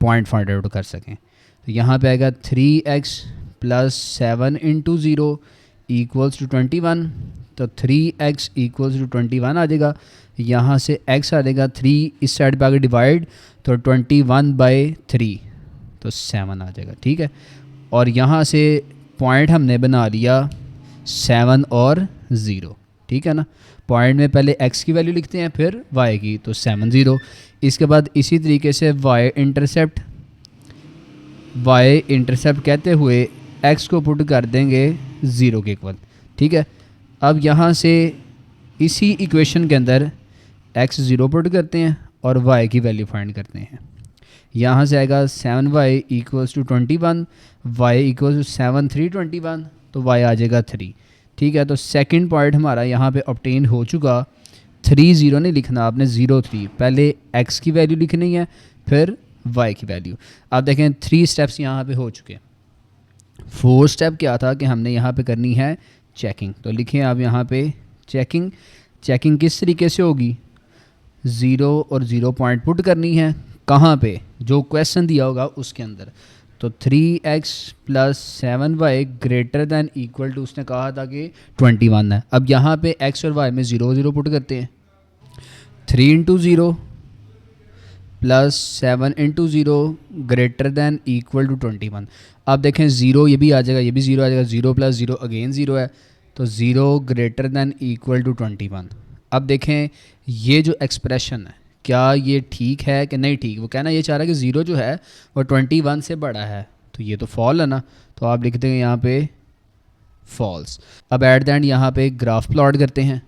पॉइंट फाइंड आउट कर सकें। तो यहाँ पे आएगा 3x plus 7 into 0 equals to 21, तो 3x इक्वल्स टू 21 आ जाएगा। यहाँ से x आ जाएगा 3, इस साइड पे आगे डिवाइड, तो 21/3 तो 7 आ जाएगा, ठीक है। और यहाँ से पॉइंट हमने बना लिया 7 और 0, ठीक है ना। पॉइंट में पहले x की वैल्यू लिखते हैं फिर y की, तो 7 0। इसके बाद इसी तरीके से y इंटरसेप्ट कहते हुए x को पुट कर देंगे 0 के इक्वल, ठीक है। अब यहाँ से इसी इक्वेशन के अंदर x 0 पुट करते हैं और y की वैल्यू फाइंड करते हैं। यहाँ से आएगा 7y equals to 21, y equals to 7 3 21, तो y आ जाएगा 3, ठीक है। तो सेकंड पॉइंट हमारा यहाँ पे ऑब्टेन हो चुका। 3 0 नहीं लिखना आपने, 0 3, पहले x की वैल्यू लिखनी है फिर y की वैल्यू। आप देखें 3 स्टेप्स यहाँ पे हो चुके। 4 स्टेप क्या था कि हमने यहाँ पे करनी है चेकिंग, तो लिखें आप यहाँ पे चेकिंग। चेकिंग किस तरीके से होगी, 0 और 0 पॉइंट पुट करनी है, कहाँ पे, जो क्वेश्चन दिया होगा उसके अंदर। तो 3x plus 7y greater than equal to, उसने कहा था कि 21 है। अब यहाँ पे x और y में 0 0 पुट करते हैं, 3 into 0 plus 7 into zero greater than equal to 21। अब देखें ज़ीरो ये भी आ जाएगा, ये भी ज़ीरो आ जाएगा, zero plus zero again zero है, तो zero greater than equal to 21। अब देखें ये जो एक्सप्रेशन है क्या ये ठीक है कि नहीं ठीक। वो कहना ये चाह रहा है कि ज़ीरो जो है वो 21 से बड़ा है, तो ये तो फॉल है ना, तो आप लिख देंगे यहाँ पे फॉल्स। अब एट द एंड यहाँ पे ग्राफ प्लॉट करते हैं।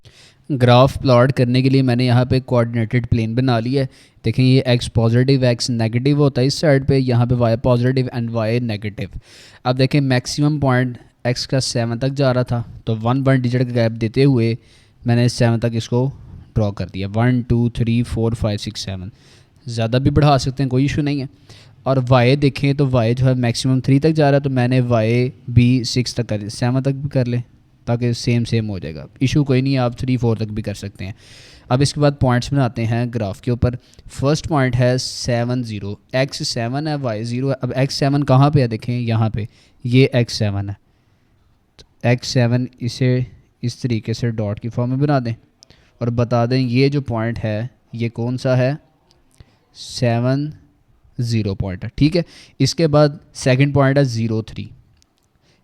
ग्राफ प्लॉट करने के लिए मैंने यहाँ पे कोऑर्डिनेटेड प्लेन बना लिया है। देखें ये एक्स पॉजिटिव एक्स नेगेटिव होता है इस साइड पे, यहाँ पे y positive and y negative. अब देखें मैक्सिमम पॉइंट एक्स का 7 तक जा रहा था, तो 1 डिजिट का गैप देते हुए मैंने 7 तक इसको ड्रॉ कर दिया। 1 2 3 4 5 6 7, ज़्यादा भी बढ़ा सकते हैं, कोई इशू नहीं है। और वाई देखें तो वाई जो है मैक्सिमम 3 तक जा रहा है, तो मैंने वाई भी 6 तक कर 7 तक भी कर लें ताकि सेम हो जाएगा, इशू कोई नहीं है, आप 3 4 तक भी कर सकते हैं। अब इसके बाद पॉइंट्स बनाते हैं ग्राफ के ऊपर। फर्स्ट पॉइंट है 7 0, एक्स 7 है वाई 0 है। अब एक्स 7 कहाँ पे है, देखें यहाँ पे ये एक्स 7 है, तो एक्स 7 इसे इस तरीके से डॉट की फॉर्म में बना दें और बता दें ये जो पॉइंट है ये कौन सा है, 7 0 पॉइंट है, ठीक है। इसके बाद सेकंड पॉइंट है 0 3,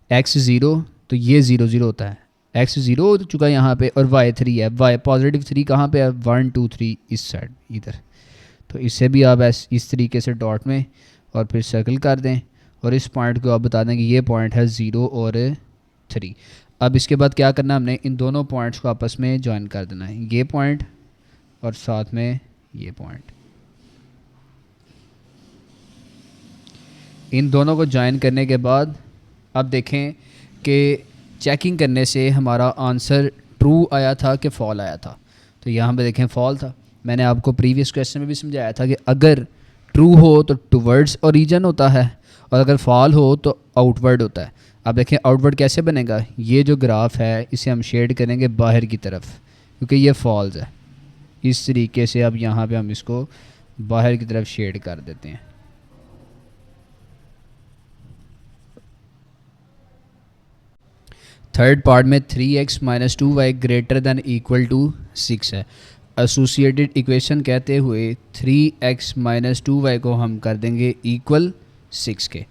एक्स 0 तो ये 0 0 होता है, एक्स 0 हो चुका है यहाँ पे, और वाई 3 है, वाई पॉजिटिव 3 कहाँ पे है, 1 2 3 इस साइड इधर। तो इससे भी आप इस तरीके से डॉट में और फिर सर्कल कर दें और इस पॉइंट को आप बता दें कि ये पॉइंट है 0 और 3। अब इसके बाद क्या करना है, हमने इन दोनों पॉइंट्स को आपस में ज्वाइन कर देना है, ये पॉइंट और साथ में ये पॉइंट। इन दोनों को ज्वाइन करने के बाद अब देखें कि चेकिंग करने से हमारा आंसर ट्रू आया था कि फॉल आया था, तो यहाँ पे देखें फॉल था। मैंने आपको प्रीवियस क्वेश्चन में भी समझाया था कि अगर ट्रू हो तो टुवर्ड्स ओरिजिन होता है और अगर फॉल हो तो आउटवर्ड होता है। अब देखें आउटवर्ड कैसे बनेगा, ये जो ग्राफ है इसे हम शेड करेंगे बाहर की तरफ क्योंकि ये फॉल्स है, इस तरीके से अब यहाँ पे हम इसको बाहर की तरफ शेड कर देते हैं। थर्ड पार्ट में 3x minus 2y greater than equal to 6 है। एसोसिएटेड इक्वेशन कहते हुए 3x माइनस 2y को हम कर देंगे इक्वल 6 के।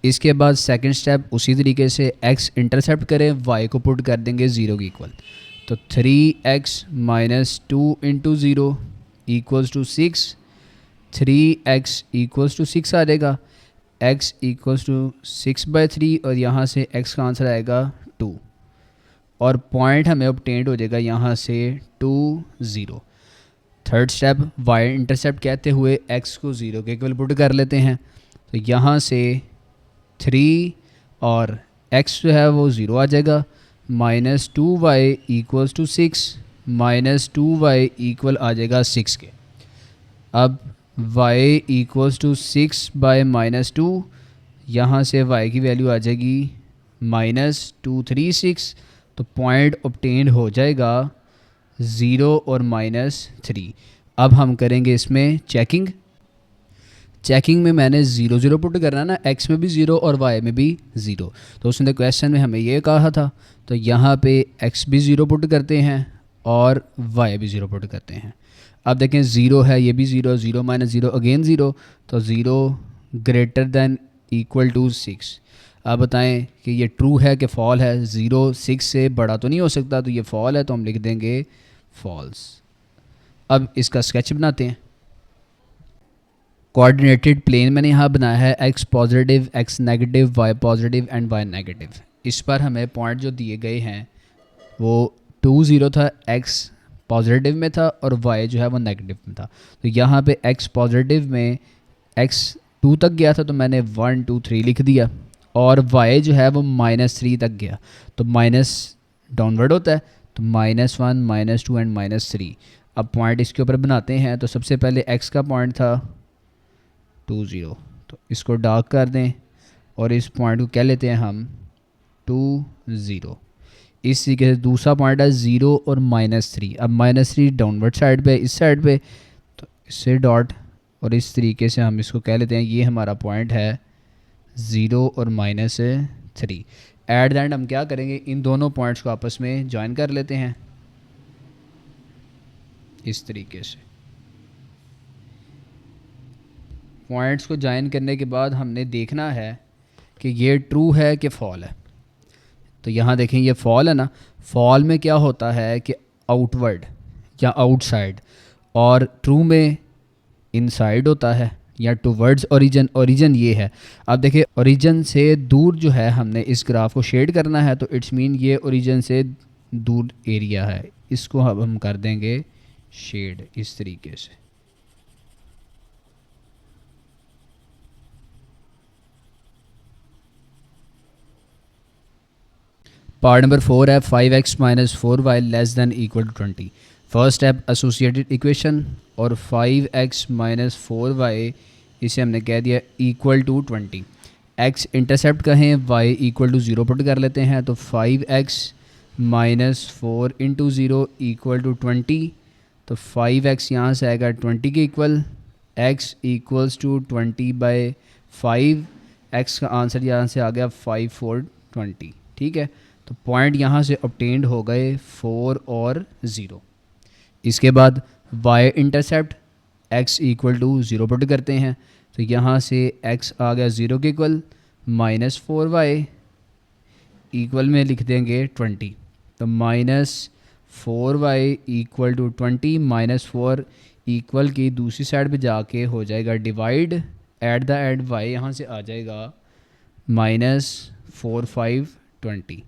इसके बाद सेकंड स्टेप उसी तरीके से x इंटरसेप्ट करें, y को पुट कर देंगे 0 के इक्वल, तो 3x minus 2 into 0 equals to 6, 3x equals to 6 आ जाएगा, x इक्वल्स टू 6/3 और यहाँ से x का आंसर आएगा 2 और पॉइंट हमें ऑब्टेन्ड हो जाएगा यहाँ से 2 0। थर्ड स्टेप y इंटरसेप्ट कहते हुए x को 0 के इक्वल पुट कर लेते हैं, तो यहाँ से 3 और x जो है वो 0 आ जाएगा, minus 2y equals to 6, minus 2y equal आ जाएगा 6 के। अब y equals to 6 by minus 2, यहाँ से y की वैल्यू आ जाएगी -236, तो पॉइंट ऑब्टेन हो जाएगा 0 और -3। अब हम करेंगे इसमें चेकिंग। चेकिंग में मैंने 0 0 पुट करना ना, x में भी 0 और y में भी 0, तो उसने क्वेश्चन में हमें ये कहा था, तो यहाँ पे x भी 0 पुट करते हैं और y भी 0 पुट करते हैं। अब देखें 0 है, ये भी 0, 0 माइनस 0 अगेन 0, तो 0 ग्रेटर दैन इक्वल टू 6। अब बताएं कि ये ट्रू है कि फॉल है, 0 6 से बड़ा तो नहीं हो सकता, तो ये फॉल है, तो हम लिख देंगे फॉल्स। अब इसका स्केच बनाते हैं। कोऑर्डिनेटेड प्लेन मैंने यहाँ बनाया है x positive x negative y positive and y negative. इस पर हमें पॉइंट जो दिए गए हैं वो 2 0 था, x पॉजिटिव में था और y जो है वो नेगेटिव में था। तो यहाँ पे x पॉजिटिव में x 2 तक गया था, तो मैंने 1 2 3 लिख दिया, और y जो है वो -3 तक गया, तो माइनस डाउनवर्ड होता है, तो -1 -2 एंड -3। अब पॉइंट इसके ऊपर बनाते हैं, तो सबसे पहले x का पॉइंट था 2 0, तो इसको डार्क कर दें और इस पॉइंट को क्या लेते हैं हम 2 0। इस तरीके से दूसरा पॉइंट है 0 और -3। अब -3 डाउनवर्ड साइड पे, इस साइड पे, तो इससे डॉट और इस तरीके से हम इसको कह लेते हैं ये हमारा पॉइंट है 0 और -3। एट द एंड हम क्या करेंगे, इन दोनों पॉइंट्स को आपस में ज्वाइन कर लेते हैं इस तरीके से। पॉइंट्स को ज्वाइन करने के बाद हमने देखना है कि ये ट्रू है कि फॉल है। तो यहाँ देखें ये फॉल है ना, फॉल में क्या होता है कि आउटवर्ड या आउटसाइड, और ट्रू में इनसाइड होता है या टूवर्ड्स ओरिजिन। ओरिजिन ये है, अब देखिए ओरिजिन से दूर जो है हमने इस ग्राफ को शेड करना है, तो इट्स मीन ये ओरिजिन से दूर एरिया है, इसको अब हम कर देंगे शेड इस तरीके से। पार्ट नंबर 4 है 5x minus 4y less than equal to 20। First step associated equation, और 5x माइनस 4y इसे हमने कह दिया इक्वल टू 20। x इंटरसेप्ट कहें, y इक्वल टू 0 पुट कर लेते हैं, तो 5x minus 4 into 0 equal to 20। तो 5x यहाँ से आएगा 20 के equal, x equals to 20 by 5, x का आंसर यहाँ से आ गया 5 4 20। ठीक है, तो पॉइंट यहाँ से ऑब्टेन्ड हो गए 4 और 0। इसके बाद y intercept x equal to 0 put करते हैं, तो यहाँ से x आ गया 0 के इक्वल, माइनस 4y इक्वल में लिख देंगे 20। तो minus 4y equal to 20, minus 4 equal की दूसरी साइड पे जाके हो जाएगा divide, at the end y यहाँ से आ जाएगा माइनस 4 5 20।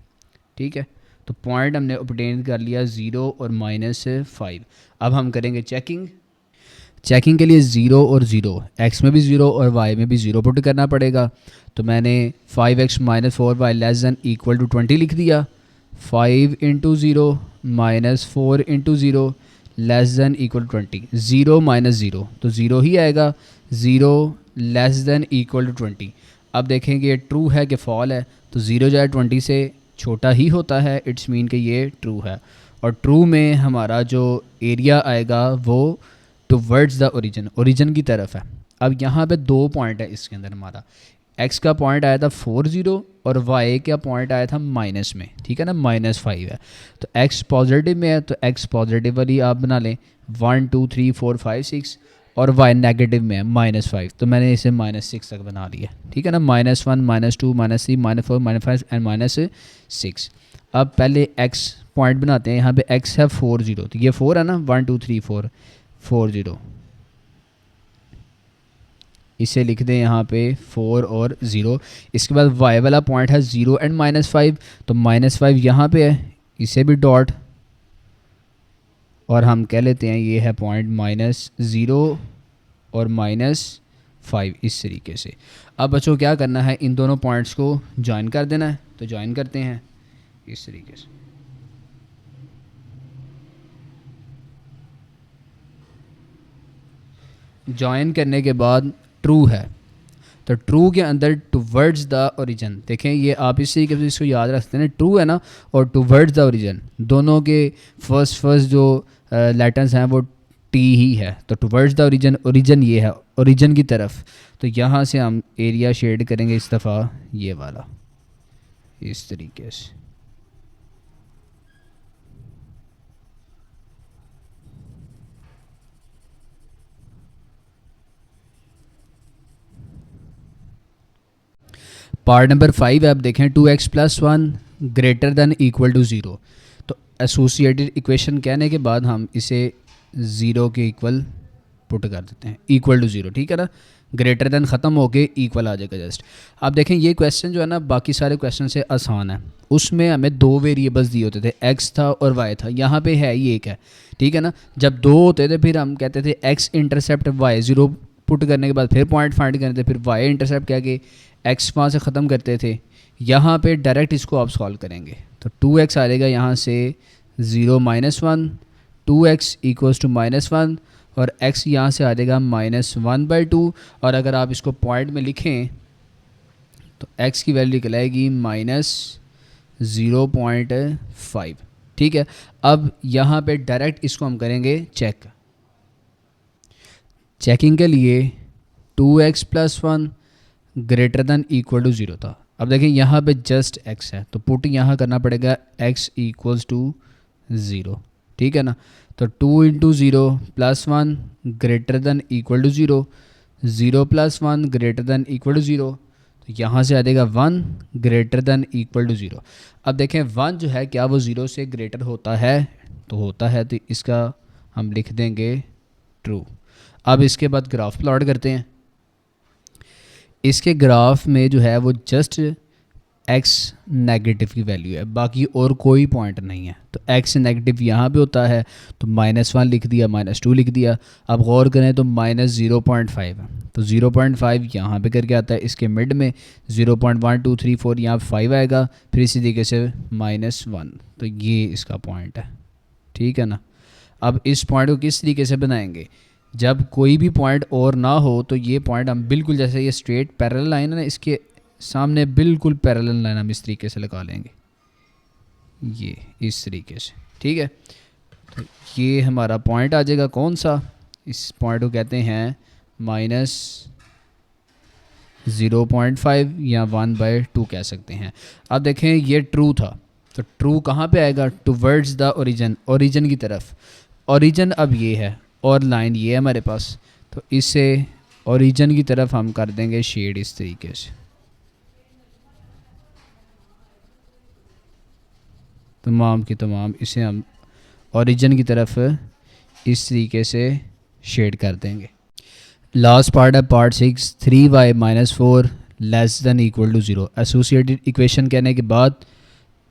ठीक है, तो पॉइंट हमने ऑब्टेन कर लिया 0 और माइनस 5। अब हम करेंगे चेकिंग। चेकिंग के लिए 0 और 0, x में भी 0 और y में भी 0 पुट करना पड़ेगा। तो मैंने 5x minus 4y less than equal to 20 लिख दिया। 5 into 0 minus 4 into 0 less than equal to 20। 0 minus 0 तो 0 ही आएगा, 0 लेस दैन इक्वल टू 20। अब देखेंगे ये ट्रू है कि फॉल है, तो 0 जो है 20 से छोटा ही होता है, इट्स मीन कि ये ट्रू है। और ट्रू में हमारा जो एरिया आएगा वो टुवर्ड्स द ओरिजिन, ओरिजिन की तरफ है। अब यहाँ पे 2 पॉइंट है इसके अंदर, हमारा x का पॉइंट आया था 4 0 और y का पॉइंट आया था माइनस में, ठीक है ना, माइनस 5 है। तो x पॉजिटिव में है, तो x पॉजिटिव वाली आप बना लें 1 2 3 4 5 6, और y नेगेटिव में है माइनस 5, तो मैंने इसे माइनस 6 तक बना लिया। ठीक है ना, minus 1 minus 2 minus 3 minus 4 minus 5 and minus 6। अब पहले x पॉइंट बनाते हैं, यहाँ पे x है 4 0, तो ये 4 है ना, 1 2 3 4 4 0, इसे लिख दें यहाँ पे 4 और 0। इसके बाद y वाला पॉइंट है 0 एंड माइनस 5, तो माइनस 5 यहाँ पे है, इसे भी डॉट, और हम कह लेते हैं ये है पॉइंट माइनस 0 और माइनस 5, इस तरीके से। अब बच्चों क्या करना है, इन दोनों पॉइंट्स को ज्वाइन कर देना है, तो ज्वाइन करते हैं इस तरीके से। ज्वाइन करने के बाद ट्रू है, तो ट्रू के अंदर टुवर्ड्स द ओरिजिन, देखें ये आप इस तरीके से इसको याद रखते हैं, ट्रू है ना, और टुवर्ड्स द ओरिजिन दोनों के फर्स्ट जो लेटर्स हैं वो टी ही है, तो टुवर्ड्स द ओरिजिन, ओरिजिन ये है ओरिजिन की तरफ। तो यहाँ से हम एरिया शेड करेंगे इस दफ़ा ये वाला, इस तरीके से। पार्ट नंबर 5 है, आप देखें 2x plus 1 greater than equal to 0। तो एसोसिएटेड इक्वेशन कहने के बाद हम इसे 0 के इक्वल पुट कर देते हैं, इक्वल टू 0। ठीक है ना, ग्रेटर दैन ख़त्म होके इक्वल आ जाएगा जस्ट। अब देखें ये क्वेश्चन जो है ना बाकी सारे क्वेश्चन से आसान है, उसमें हमें 2 वेरिएबल्स दिए होते थे, x था और y था, यहाँ पे है ही एक है। ठीक है ना, जब 2 होते थे फिर हम कहते थे x इंटरसेप्ट y, 0 पुट करने के बाद फिर पॉइंट फाइंड करते थे, फिर y इंटरसेप्ट कह के x वहाँ से ख़त्म करते थे। यहाँ पे डायरेक्ट इसको आप सॉल्व करेंगे, तो 2x आ जाएगा यहाँ से 0 minus 1, 2x equals to minus 1, और x यहाँ से आ जाएगा माइनस 1/2। और अगर आप इसको पॉइंट में लिखें तो x की वैल्यू निकल आएगी माइनस 0.5। ठीक है, अब यहाँ पे डायरेक्ट इसको हम करेंगे चेक। चेकिंग के लिए 2x plus 1 greater than equal to 0 था। अब देखें यहाँ पे जस्ट x है, तो पुट यहाँ करना पड़ेगा x इक्वल्स टू 0। ठीक है ना, तो 2 into 0 plus 1 greater than equal to 0, 0 + 1 greater than equal to 0, तो यहाँ से आ जाएगा 1 ग्रेटर दैन इक्वल टू 0। अब देखें 1 जो है क्या वो 0 से ग्रेटर होता है, तो होता है, तो इसका हम लिख देंगे ट्रू। अब इसके बाद ग्राफ प्लॉट करते हैं। इसके ग्राफ में जो है वो जस्ट x नेगेटिव की वैल्यू है, बाकी और कोई पॉइंट नहीं है। तो x नेगेटिव यहाँ पे होता है, तो -1 लिख दिया, -2 लिख दिया। अब गौर करें तो -0.5 है, तो 0.5 यहाँ पे करके आता है। इसके मिड में 0.1 2 3 4 यहाँ 5 आएगा, फिर इसी तरीके से -1, तो ये इसका पॉइंट है। ठीक है ना। अब इस पॉइंट को किस तरीके से बनाएंगे, जब कोई भी पॉइंट और ना हो तो ये पॉइंट हम बिल्कुल जैसे ये स्ट्रेट पैरेलल लाइन है ना, इसके सामने बिल्कुल पैरेलल लाइन हम इस तरीके से लगा लेंगे, ये इस तरीके से। ठीक है, तो ये हमारा पॉइंट आ जाएगा कौन सा, इस पॉइंट को कहते हैं -0.5 या 1/2 कह सकते हैं। अब देखें ये ट्रू था, तो ट्रू कहाँ पे आएगा, टुवर्ड्स द ओरिजिन, ओरिजिन की तरफ। ओरिजिन अब ये है और लाइन ये है हमारे पास, तो इसे ओरिजिन की तरफ हम कर देंगे शेड इस तरीके से। तमाम की तमाम इसे हम ओरिजिन की तरफ इस तरीके से शेड कर देंगे। लास्ट पार्ट है part 6, 3y - 4 less than equal to 0। Associated equation कहने के बाद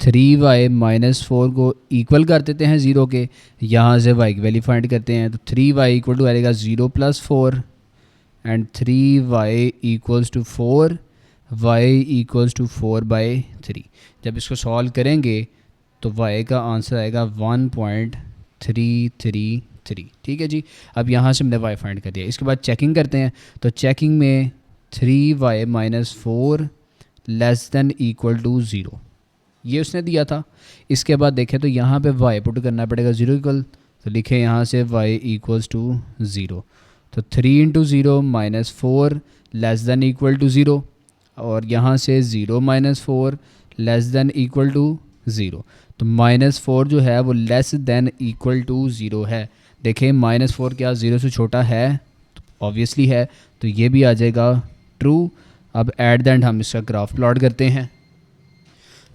3y - 4 को इक्वल कर देते हैं 0 के, यहाँ से y की वैल्यू फाइंड करते हैं। तो 3y इक्वल टू आएगा 0 + 4 and 3y equals to 4, y equals to 4/3। जब इसको सॉल्व करेंगे तो y का आंसर आएगा 1.333। ठीक है जी। अब यहाँ से हमने y फाइंड कर दिया। इसके बाद चेकिंग करते हैं, तो चेकिंग में 3y - 4 less than equal to 0 ये उसने दिया था। इसके बाद देखें तो यहाँ पे y पुट करना पड़ेगा 0 इक्वल, तो लिखें यहाँ से y इक्वल्स टू 0। तो 3 × 0 - 4 लेस दैन इक्वल टू 0, और यहाँ से 0 - 4 लेस दैन इक्वल टू 0। तो -4 जो है वो लेस दैन इक्वल टू 0 है। देखें -4 क्या 0 से छोटा है, तो ऑब्वियसली है, तो ये भी आ जाएगा ट्रू। अब एट द एंड हम इसका ग्राफ प्लॉट करते हैं।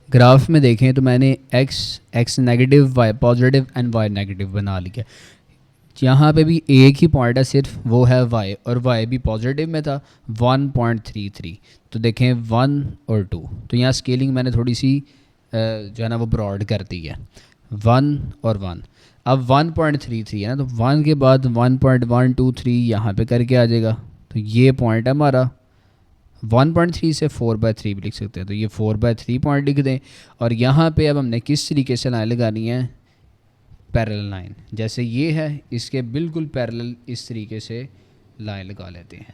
ग्राफ में देखें तो मैंने x negative, y positive and y negative बना लिया। यहाँ पे भी एक ही पॉइंट है सिर्फ, वो है y, और y भी पॉजिटिव में था 1.33। तो देखें 1 और 2, तो यहाँ स्केलिंग मैंने थोड़ी सी जो है ना वो ब्रॉड कर दी है, 1 और 1। अब 1.33 है ना, तो 1 के बाद 1.123 यहाँ पे करके आ जाएगा। तो ये पॉइंट है हमारा, 1.3 से 4/3 भी लिख सकते हैं, तो ये 4/3 पॉइंट लिख दें। और यहाँ पे अब हमने किस तरीके से लाइन लगानी है, पैरेलल लाइन, जैसे ये है इसके बिल्कुल पैरेलल इस तरीके से लाइन लगा लेते हैं।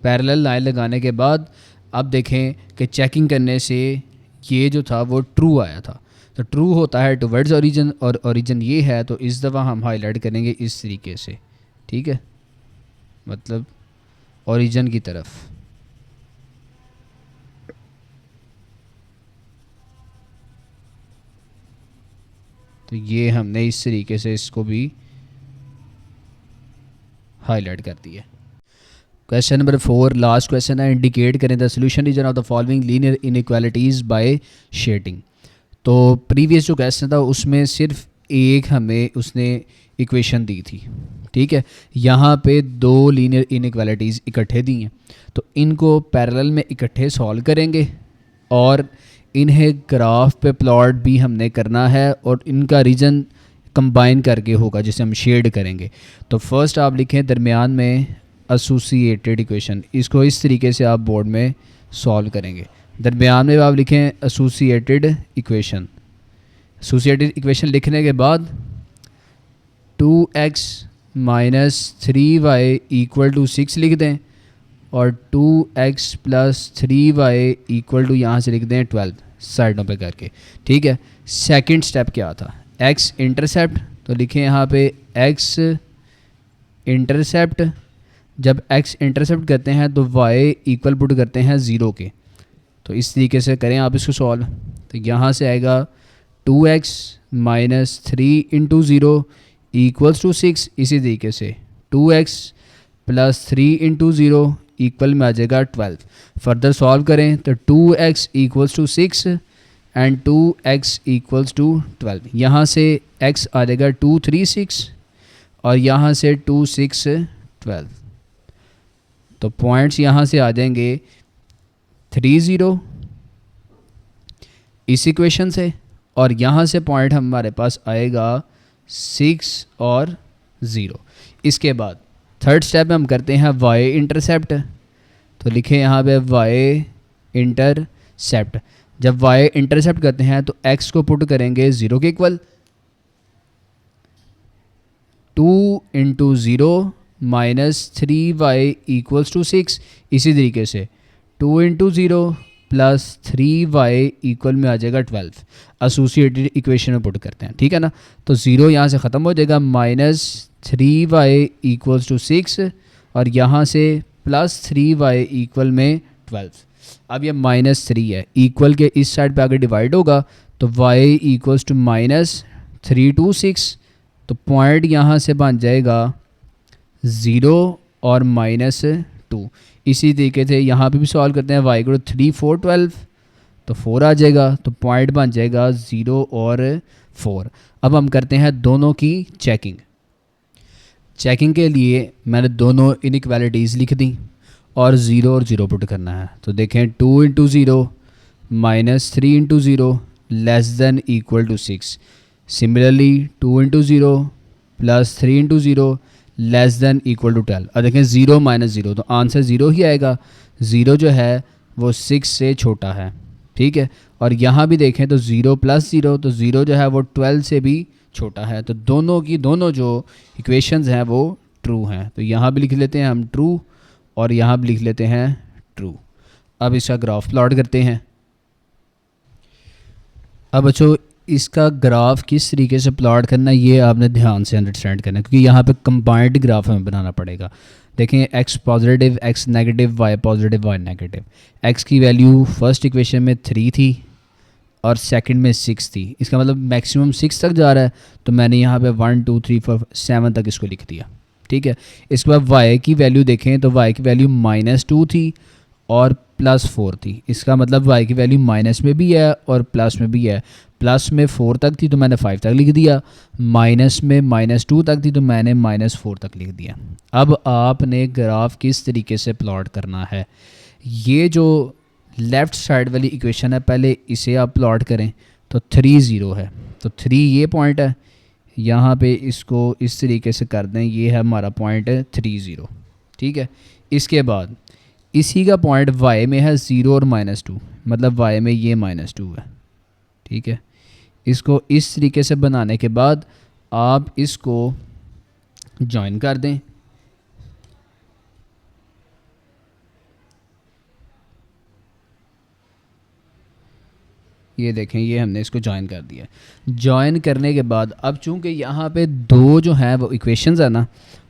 पैरेलल लाइन लगाने के बाद अब देखें कि चेकिंग करने से ये जो था वो ट्रू आया था, तो ट्रू होता है टुवर्ड्स ओरिजिन, और ओरिजिन ये है, तो इस दफ़ा हम हाईलाइट करेंगे इस तरीके से। ठीक है, मतलब ओरिजिन की तरफ। तो ये हमने इस तरीके से इसको भी हाईलाइट कर दिया। क्वेश्चन नंबर 4 लास्ट क्वेश्चन है, इंडिकेट करें the solution region of the following linear inequalities by shading. तो प्रीवियस जो क्वेश्चन था उसमें सिर्फ एक हमें उसने इक्वेशन दी थी। ठीक है, यहाँ पे 2 लीनियर इनइक्वालिटीज़ इकट्ठे दी हैं, तो इनको पैरेलल में इकट्ठे सॉल्व करेंगे और इन्हें ग्राफ पे प्लॉट भी हमने करना है, और इनका रीजन कंबाइन करके होगा जिसे हम शेड करेंगे। तो फर्स्ट आप लिखें दरमियान में एसोसिएटेड इक्वेशन, इसको इस तरीके से आप बोर्ड में सॉल्व करेंगे। दरमियान में आप लिखें एसोसिएटेड इक्वेशन। एसोसिएटेड इक्वेशन लिखने के बाद 2x - 3y = 6 लिख दें, और 2x + 3y = यहाँ से लिख दें 12 साइडों पे करके। ठीक है, सेकंड स्टेप क्या था, x इंटरसेप्ट, तो लिखें यहाँ पे x इंटरसेप्ट। जब x इंटरसेप्ट करते हैं तो y इक्वल पुट करते हैं 0 के, तो इस तरीके से करें आप इसको सॉल्व। तो यहाँ से आएगा 2x - 3 × 0 इक्वल्स टू 6। इसी तरीके से 2x प्लस 3 इंटू 0 इक्वल में आ जाएगा 12। फर्दर सॉल्व करें तो 2x equals to 6 and 2x equals to 12। यहाँ से x आ जाएगा 2 3 6 और यहाँ से 2 6 12। तो पॉइंट्स यहाँ से आ जाएंगे 3 0 इस इक्वेशन से, और यहाँ से पॉइंट हमारे पास आएगा 6 और 0। इसके बाद थर्ड स्टेप में हम करते हैं y इंटरसेप्ट। तो लिखें यहाँ पे y इंटरसेप्ट। जब y इंटरसेप्ट करते हैं तो x को पुट करेंगे 0 के equal, 2 into 0 minus 3y equals to 6। इसी तरीके से 2 इंटू 0 प्लस 3y इक्वल में आ जाएगा 12। एसोसिएटेड इक्वेशन में पुट करते हैं, ठीक है ना। तो 0 यहाँ से ख़त्म हो जाएगा, माइनस 3y इक्वल्स टू 6 और यहाँ से प्लस 3y इक्वल में 12। अब ये माइनस 3 है, इक्वल के इस साइड पे आगे डिवाइड होगा तो y इक्वल्स टू माइनस 3 2 6। तो पॉइंट यहाँ से बन जाएगा 0 और माइनस 2। इसी तरीके से यहाँ पे भी सॉल्व करते हैं, y को 3 4 12 तो 4 आ जाएगा, तो पॉइंट बन जाएगा 0 और 4। अब हम करते हैं दोनों की चेकिंग। चेकिंग के लिए मैंने दोनों इनइक्वालिटीज़ लिख दी और 0 और 0 पुट करना है। तो देखें 2 into 0 minus 3 into 0 less than equal to 6। Similarly 2 into 0 plus 3 into 0 less than equal to 12। अब देखें 0 माइनस 0 तो आंसर 0 ही आएगा। 0 जो है वो 6 से छोटा है, ठीक है। और यहाँ भी देखें तो 0 प्लस 0 तो 0 जो है वो 12 से भी छोटा है। तो दोनों जो इक्वेशंस हैं वो ट्रू हैं। तो यहाँ भी लिख लेते हैं हम ट्रू और यहाँ भी लिख लेते हैं ट्रू। अब इसका ग्राफ प्लॉट करते हैं। अब बच्चों इसका ग्राफ किस तरीके से प्लॉट करना है ये आपने ध्यान से अंडरस्टैंड करना है, क्योंकि यहाँ पे कंबाइंड ग्राफ हमें बनाना पड़ेगा। देखें x positive x negative y positive y negative. x की वैल्यू फर्स्ट इक्वेशन में 3 थी और सेकंड में 6 थी। इसका मतलब मैक्सिमम 6 तक जा रहा है, तो मैंने यहाँ पे 1 2 3 4 7 तक इसको लिख दिया, ठीक है। इसके बाद y की वैल्यू देखें तो y की वैल्यू -2 थी और +4 थी। इसका मतलब y की वैल्यू माइनस में भी है और प्लस में भी है। प्लस में 4 तक थी तो मैंने 5 तक लिख दिया, माइनस में -2 तक थी तो मैंने -4 तक लिख दिया। अब आपने ग्राफ किस तरीके से प्लॉट करना है, ये जो लेफ़्ट साइड वाली इक्वेशन है पहले इसे आप प्लॉट करें। तो 3 0 है, तो 3 ये पॉइंट है, यहाँ पे इसको इस तरीके से कर दें, ये है हमारा पॉइंट 3 0, ठीक है। इसके बाद इसी का पॉइंट y में है 0 और -2, मतलब y में ये -2 है, ठीक है। इसको इस तरीके से बनाने के बाद आप इसको जॉइन कर दें। ये देखें ये हमने इसको जॉइन कर दिया। जॉइन करने के बाद अब चूंकि यहाँ पे दो जो हैं वो इक्वेशंस है ना,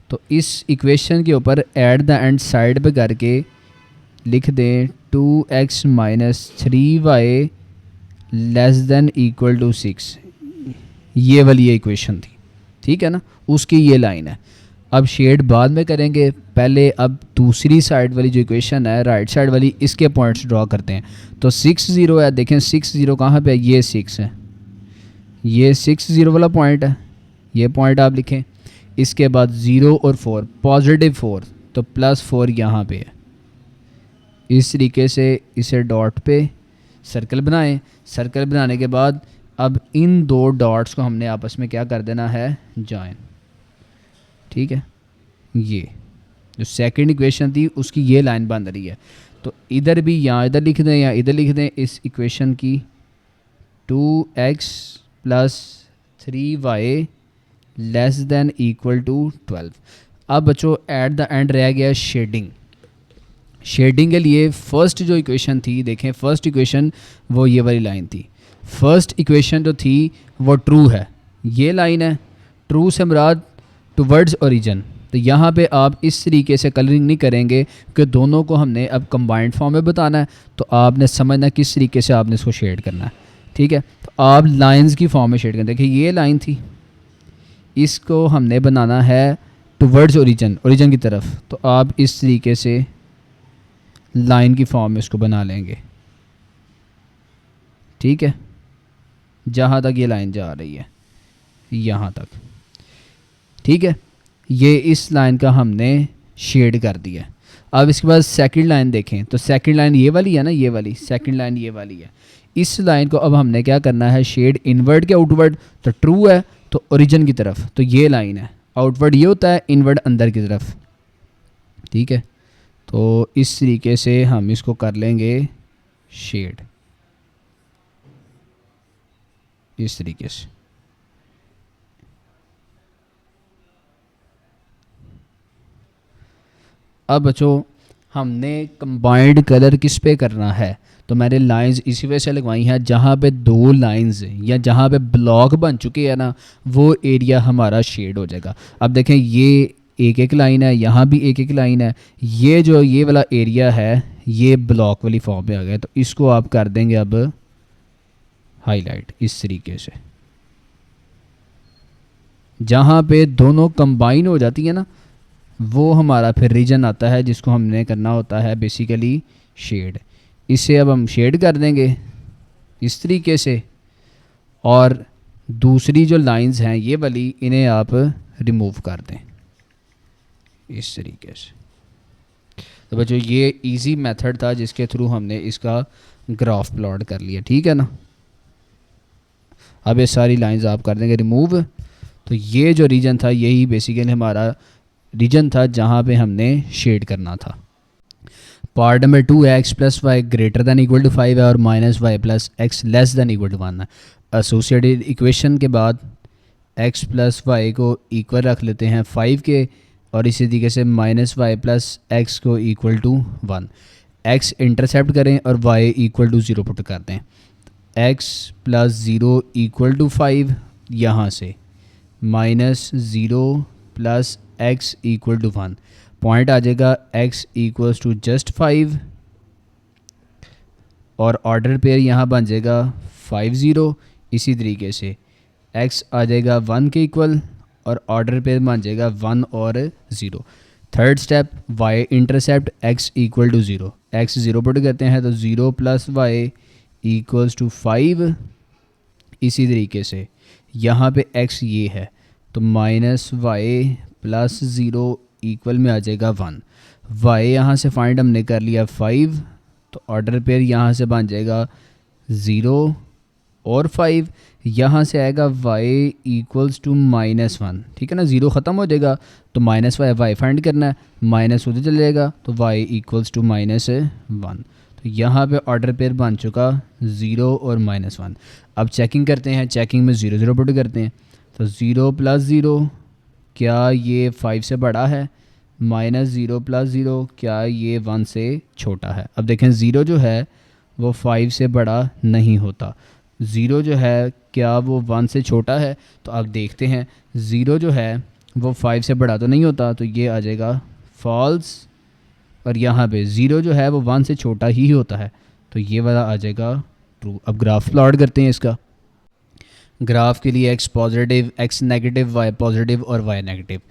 तो इस इक्वेशन के ऊपर एट द एंड साइड पे करके लिख दें 2x minus 3y less than equal to 6। ये वाली ये इक्वेशन थी, ठीक है ना, उसकी ये लाइन है। अब शेड बाद में करेंगे, पहले अब दूसरी साइड वाली जो इक्वेशन है राइट साइड वाली, इसके पॉइंट्स ड्रॉ करते हैं। तो 6 0 है, देखें 6 0 कहाँ पे है, ये 6 है, ये 6 0 वाला पॉइंट है, ये पॉइंट आप लिखें। इसके बाद 0 और 4 पॉजिटिव 4 तो +4 यहाँ पे है। इस तरीके से इसे डॉट पे सर्कल बनाएं। सर्कल बनाने के बाद अब इन दो डॉट्स को हमने आपस में क्या कर देना है, जॉइन, ठीक है। ये जो सेकंड इक्वेशन थी उसकी ये लाइन बन रही है, तो इधर भी यहाँ इधर लिख दें या इधर लिख दें इस इक्वेशन की 2x plus 3y less than equal to 12। अब बच्चों एट द एंड रह गया शेडिंग। शेडिंग के लिए फ़र्स्ट जो इक्वेशन थी, देखें फर्स्ट इक्वेशन वो ये वाली लाइन थी। फर्स्ट इक्वेशन जो थी वो ट्रू है, ये लाइन है। ट्रू से मुराद टुवर्ड्स ओरिजिन। तो यहाँ पे आप इस तरीके से कलरिंग नहीं करेंगे कि दोनों को हमने अब कंबाइंड फॉर्म में बताना है, तो आपने समझना किस तरीके से आपने इसको शेड करना है, ठीक है। तो आप लाइंस की फॉर्म में शेड करें। देखिए ये लाइन थी, इसको हमने बनाना है टुवर्ड्स ओरिजिन की तरफ। तो आप इस तरीके से लाइन की फॉर्म में इसको बना लेंगे, ठीक है। जहाँ तक ये लाइन जा रही है यहाँ तक, ठीक है। ये इस लाइन का हमने शेड कर दिया। अब इसके बाद सेकंड लाइन देखें तो सेकंड लाइन ये वाली है ना, ये वाली सेकंड लाइन ये वाली है। इस लाइन को अब हमने क्या करना है, शेड इनवर्ड के आउटवर्ड। तो ट्रू है तो ओरिजिन की तरफ, तो ये लाइन है। आउटवर्ड ये होता है, इनवर्ड अंदर की तरफ, ठीक है। तो इस तरीके से हम इसको कर लेंगे शेड, इस तरीके से। अब बच्चों हमने कंबाइंड कलर किस पे करना है, तो मैंने लाइंस इसी वजह से लगवाई हैं जहाँ पे दो लाइंस या जहाँ पे ब्लॉक बन चुके हैं ना, वो एरिया हमारा शेड हो जाएगा। अब देखें ये एक एक लाइन है, यहाँ भी एक एक लाइन है। ये जो ये वाला एरिया है ये ब्लॉक वाली फॉर्म में आ गया, तो इसको आप कर देंगे अब हाईलाइट इस तरीके से। जहाँ पे दोनों कंबाइन हो जाती है ना, वो हमारा फिर रीजन आता है जिसको हमने करना होता है बेसिकली शेड। इसे अब हम शेड कर देंगे इस तरीके से, और दूसरी जो लाइंस हैं ये वाली, इन्हें आप रिमूव कर दें इस तरीके से। तो बच्चों ये इजी मेथड था जिसके थ्रू हमने इसका ग्राफ प्लॉट कर लिया, ठीक है ना। अब ये सारी लाइंस आप कर देंगे रिमूव। तो ये जो रीजन था यही बेसिकली हमारा रीजन था जहाँ पे हमने शेड करना था। पार्ट नंबर 2 है x plus y greater than equal to 5 है और minus y plus x less than equal to 1 है। एसोसिएटेड इक्वेशन के बाद एक्स प्लस वाई को इक्वल रख लेते हैं 5 के, और इसी तरीके से माइनस वाई प्लस एक्स को इक्वल टू 1। एक्स इंटरसेप्ट करें और वाई इक्वल टू 0 पुट कर दें। एक्स प्लस 0 इक्वल टू 5, यहाँ से minus 0 plus x equal to 1, point आ जाएगा x इक्वल्स टू जस्ट 5, और ऑर्डर पेयर यहाँ बन जाएगा 5 0। इसी तरीके से x आ जाएगा 1 के इक्वल और ऑर्डर पेयर बन जाएगा 1 और 0। Third step y intercept x equal to 0, x 0 put करते हैं तो 0 प्लस वाई इक्वल्स टू 5। इसी तरीके से यहाँ पे x ये है तो माइनस वाई प्लस 0 इक्वल में आ जाएगा 1। y यहाँ से फाइंड हमने कर लिया 5, तो ऑर्डर पेयर यहाँ से बन जाएगा 0 और 5। यहाँ से आएगा y इक्वल्स टू -1, ठीक है ना। 0 ख़त्म हो जाएगा तो माइनस वाई फाइंड करना है, माइनस उधर चले जाएगा तो y इक्वल्स टू -1। तो यहाँ पे ऑर्डर पेयर बन चुका 0 और -1। अब चेकिंग करते हैं, चेकिंग में 0 0 पुट करते हैं तो 0 प्लस 0 क्या ये 5 से बड़ा है, -0 प्लस 0 क्या ये 1 से छोटा है। अब देखें 0 जो है वो 5 से बड़ा नहीं होता, 0 जो है क्या वो 1 से छोटा है। तो अब देखते हैं 0 जो है वो 5 से बड़ा तो नहीं होता, तो ये आ जाएगा फॉल्स, और यहाँ पे 0 जो है वो 1 से छोटा ही होता है, तो ये वाला आ जाएगा ट्रू। अब ग्राफ प्लॉट करते हैं इसका। ग्राफ के लिए x positive, x negative, y positive और y नेगेटिव।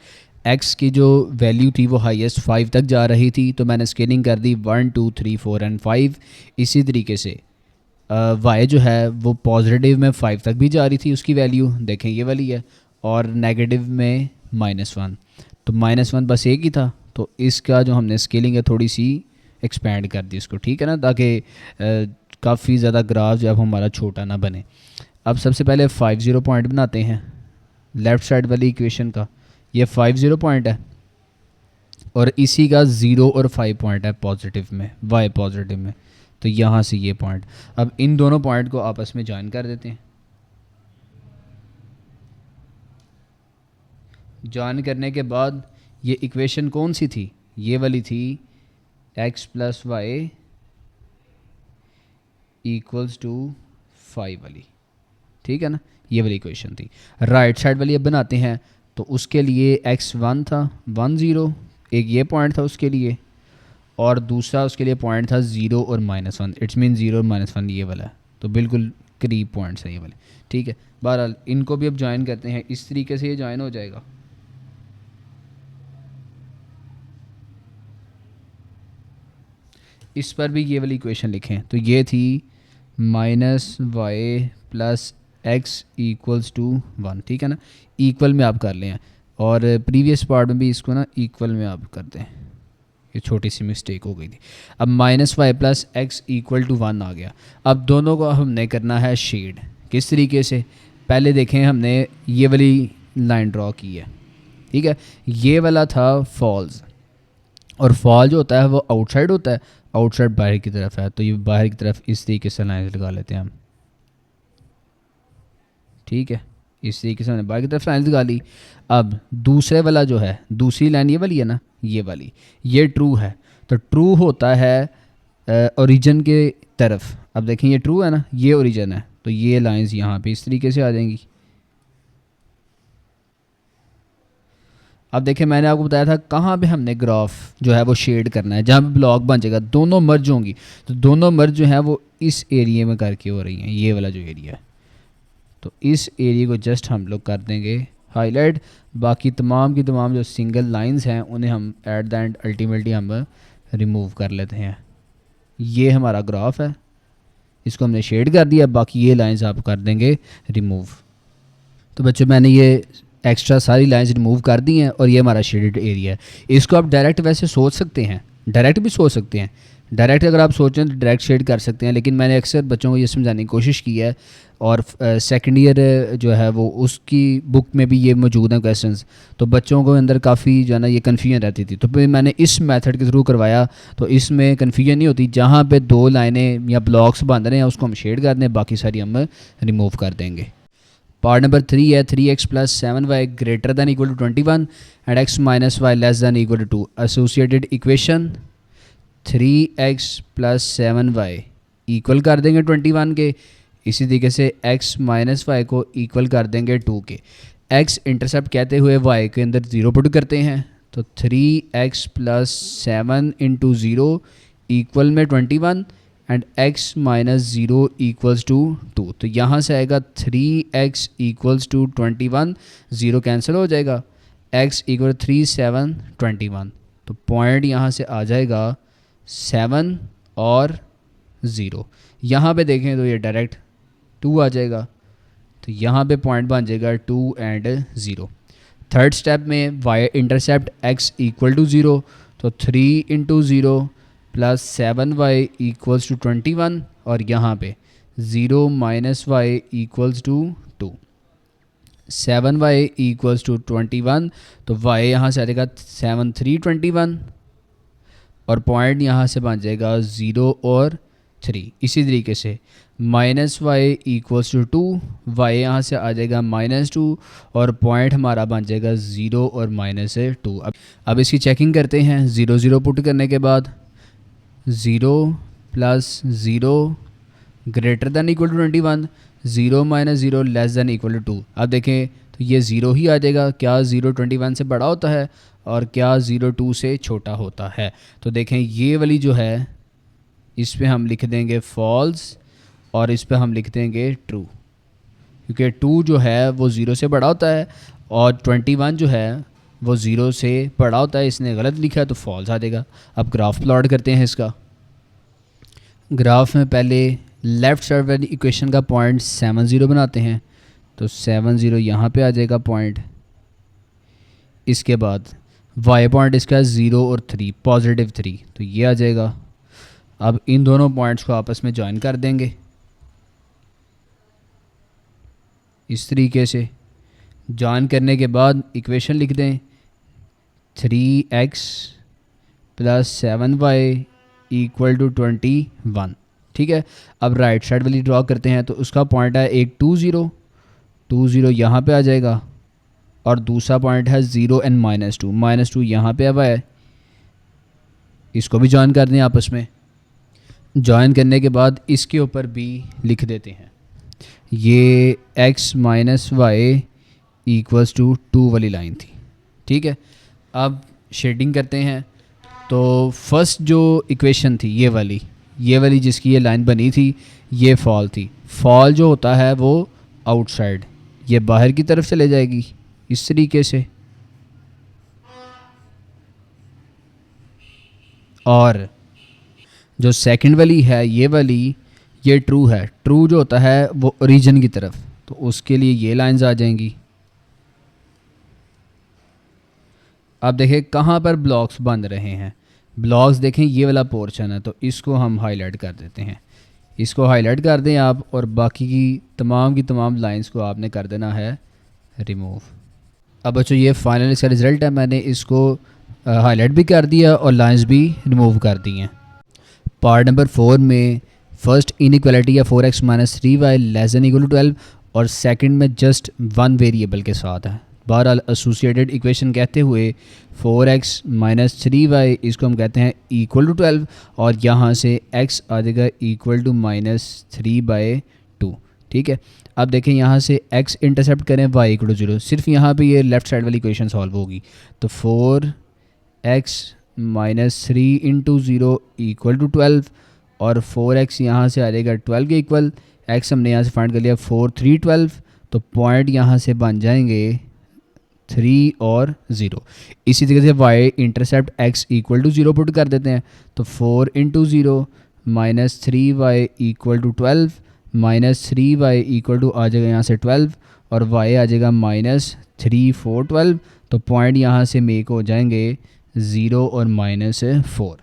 x की जो वैल्यू थी वो हाईएस्ट 5 तक जा रही थी, तो मैंने स्केलिंग कर दी 1 2 3 4 एंड 5। इसी तरीके से y जो है वो पॉजिटिव में 5 तक भी जा रही थी, उसकी वैल्यू देखें ये वाली है, और नेगेटिव में -1। तो -1 बस एक ही था, तो इसका जो हमने स्केलिंग है थोड़ी सी एक्सपेंड कर दी इसको, ठीक है ना, ताकि काफ़ी ज़्यादा ग्राफ जब हमारा छोटा ना बने। अब सबसे पहले 5 0 पॉइंट बनाते हैं लेफ़्ट साइड वाली इक्वेशन का। ये 5 0 पॉइंट है और इसी का 0 और 5 पॉइंट है पॉजिटिव में, y पॉजिटिव में। तो यहाँ से ये पॉइंट, अब इन दोनों पॉइंट को आपस में ज्वाइन कर देते हैं। ज्वाइन करने के बाद ये इक्वेशन कौन सी थी, ये वाली थी x plus y equals to 5 वाली, ठीक है ना, ये वाली इक्वेशन थी। राइट साइड वाली अब बनाते हैं, तो उसके लिए x1 था 1 0, एक ये पॉइंट था उसके लिए, और दूसरा उसके लिए पॉइंट था 0 और -1। इट्स मीन 0 और -1 ये वाला है, तो बिल्कुल करीब पॉइंट्स हैं ये वाले, ठीक है। बहरहाल इनको भी अब ज्वाइन करते हैं, इस तरीके से ये ज्वाइन हो जाएगा। इस पर भी ये वाली इक्वेशन लिखें, तो ये थी minus y plus x equals to 1, ठीक है ना। इक्वल में आप कर लें, और प्रीवियस पार्ट में भी इसको ना इक्वल में आप कर दें, ये छोटी सी मिस्टेक हो गई थी। अब minus y plus x equal to 1 आ गया। अब दोनों को हमने करना है शेड। किस तरीके से, पहले देखें हमने ये वाली लाइन ड्रॉ की है, ठीक है। ये वाला था फॉल्स, और फॉल जो होता है वो आउटसाइड होता है, आउटसाइड बाहर की तरफ है, तो ये बाहर की तरफ इस तरीके से लाइन लगा लेते हैं हम, ठीक है। इस तरीके से हमने बाहर की तरफ लाइन लगा ली। अब दूसरे वाला जो है, दूसरी लाइन ये वाली है ना, ये वाली, ये ट्रू है, तो ट्रू होता है ओरिजिन के तरफ। अब देखें ये ट्रू है ना, ये ओरिजिन है, तो ये लाइंस यहाँ पे इस तरीके से आ जाएंगी। अब देखिए मैंने आपको बताया था कहाँ पे हमने ग्राफ जो है वो शेड करना है, जहाँ पे ब्लॉक बन जाएगा, दोनों मर्ज होंगी, तो दोनों मर्ज जो है वो इस एरिया में करके हो रही हैं, ये वाला जो एरिया है। तो इस एरिया को जस्ट हम लोग कर देंगे हाईलाइट, बाकी तमाम की तमाम जो सिंगल लाइंस हैं उन्हें हम एट द एंड अल्टीमेटली हम रिमूव कर लेते हैं। ये हमारा ग्राफ है, इसको हमने शेड कर दिया, बाकी ये लाइंस आप कर देंगे रिमूव। तो बच्चों मैंने ये एक्स्ट्रा सारी लाइंस रिमूव कर दी हैं, और ये हमारा शेडेड एरिया है। इसको आप डायरेक्ट वैसे सोच सकते हैं, डायरेक्ट भी सोच सकते हैं, डायरेक्ट अगर आप सोचें तो डायरेक्ट शेड कर सकते हैं, लेकिन मैंने अक्सर बच्चों को ये समझाने की कोशिश की है, और सेकेंड ईयर जो है वो उसकी बुक में भी ये मौजूद हैं क्वेश्चंस, तो बच्चों को अंदर काफ़ी जो है ना ये कन्फ्यूजन रहती थी, तो फिर मैंने इस मेथड के थ्रू करवाया, तो इसमें कन्फ्यूजन नहीं होती। जहाँ पे दो लाइनें या ब्लॉक्स बन रहे हैं उसको हम शेड कर दें, बाकी सारी हम रिमूव कर देंगे। पार्ट नंबर 3 है 3x plus 7y greater than equal to 21 and x minus y less than equal to 2। Associated equation 3x plus 7y equal कर देंगे 21 के, इसी तरीके से x माइनस वाई को इक्वल कर देंगे 2 के। x इंटरसेप्ट कहते हुए y के अंदर 0 पुट करते हैं, तो 3x प्लस 7 इंटू 0 इक्वल में 21 and x minus 0 equals to 2। तो यहाँ से आएगा 3x इक्वल्स टू 21, 0 कैंसिल हो जाएगा, x इक्वल 3 7 21। तो पॉइंट यहाँ से आ जाएगा 7 और 0। यहाँ पे देखें तो ये डायरेक्ट 2 आ जाएगा, तो यहाँ पे पॉइंट बन जाएगा 2 एंड 0। थर्ड स्टेप में y intercept x equal to 0, तो 3 into 0 plus 7y equals to 21, और यहाँ पे 0 minus y equals to 2। 7y equals to 21, तो y यहाँ से आ जाएगा 7 3 21, और पॉइंट यहाँ से बन जाएगा 0 और 3। इसी तरीके से minus y equals to 2, y यहाँ से आ जाएगा -2, और पॉइंट हमारा बन जाएगा 0 और -2। अब इसकी चेकिंग करते हैं। 0 0 पुट करने के बाद 0 plus 0 greater than equal to 21, 0 minus 0 less than equal to 2। अब देखें तो ये 0 ही आ जाएगा। क्या 0 21 से बड़ा होता है और क्या 0 2 से छोटा होता है? तो देखें ये वाली जो है इस पे हम लिख देंगे फॉल्स और इस पे हम लिख देंगे ट्रू, क्योंकि 2 जो है वो 0 से बड़ा होता है और 21 जो है वो 0 से बड़ा होता है। इसने गलत लिखा है तो फॉल्स आ जाएगा। अब ग्राफ प्लॉट करते हैं इसका। ग्राफ में पहले लेफ़्ट साइड वाली इक्वेशन का पॉइंट 7 0 बनाते हैं, तो 7 0 यहाँ पे आ जाएगा पॉइंट। इसके बाद वाई पॉइंट इसका 0 और 3 पॉजिटिव 3, तो ये आ जाएगा। अब इन दोनों पॉइंट्स को आपस में ज्वाइन कर देंगे इस तरीके से। ज्वाइन करने के बाद इक्वेशन लिख दें 3x plus 7y equal to 21, ठीक है। अब राइट साइड वाली ड्रॉ करते हैं, तो उसका पॉइंट है एक 2 0, 2 0 यहाँ पे आ जाएगा, और दूसरा पॉइंट है 0 एंड -2 यहाँ पे अब है। इसको भी ज्वाइन कर दें आपस में। ज्वाइन करने के बाद इसके ऊपर भी लिख देते हैं, ये x minus y equals to 2 वाली लाइन थी, ठीक है। अब शेडिंग करते हैं। तो फर्स्ट जो इक्वेशन थी ये वाली, ये वाली जिसकी ये लाइन बनी थी ये फॉल थी। फॉल जो होता है वो आउटसाइड, ये बाहर की तरफ चले जाएगी इस तरीके से। और जो सेकंड वाली है ये वाली, ये ट्रू है। ट्रू जो होता है वो ओरिजिन की तरफ, तो उसके लिए ये लाइंस आ जाएंगी। अब देखें कहाँ पर ब्लॉक्स बन रहे हैं। ब्लॉक्स देखें ये वाला पोर्शन है, तो इसको हम हाईलाइट कर देते हैं। इसको हाईलाइट कर दें आप, और बाकी की तमाम लाइंस को आपने कर देना है रिमूव। अब बच्चों ये फाइनल इसका रिज़ल्ट है। मैंने इसको हाईलाइट भी कर दिया और लाइंस भी रिमूव कर दी हैं। पार्ट नंबर 4 में फर्स्ट इनइक्वालिटी है 4x minus 3y less than equal to 12, और सेकंड में जस्ट वन वेरिएबल के साथ है। बहरहाल एसोसिएटेड इक्वेशन कहते हुए 4x माइनस 3y इसको हम कहते हैं इक्वल टू 12, और यहाँ से x आ जाएगा इक्वल टू -3/2। ठीक है, अब देखें यहाँ से x इंटरसेप्ट करें y इक्वल टू 0, सिर्फ यहाँ पे ये लेफ़्ट साइड वाली इक्वेशन सॉल्व होगी। तो 4x minus 3 into 0 equal to 12, और 4x यहाँ से आ जाएगा 12 के इक्वल। x हमने यहाँ से फाइंड कर लिया 4 3 12, तो पॉइंट यहाँ से बन जाएंगे 3 और 0। इसी तरीके से y intercept x equal to 0 put कर देते हैं, तो 4 into 0 minus 3y equal to 12, minus 3y equal to आ जाएगा यहाँ से 12, और y आ जाएगा -3 4 12, तो पॉइंट यहाँ से मेक हो जाएंगे 0 और -4।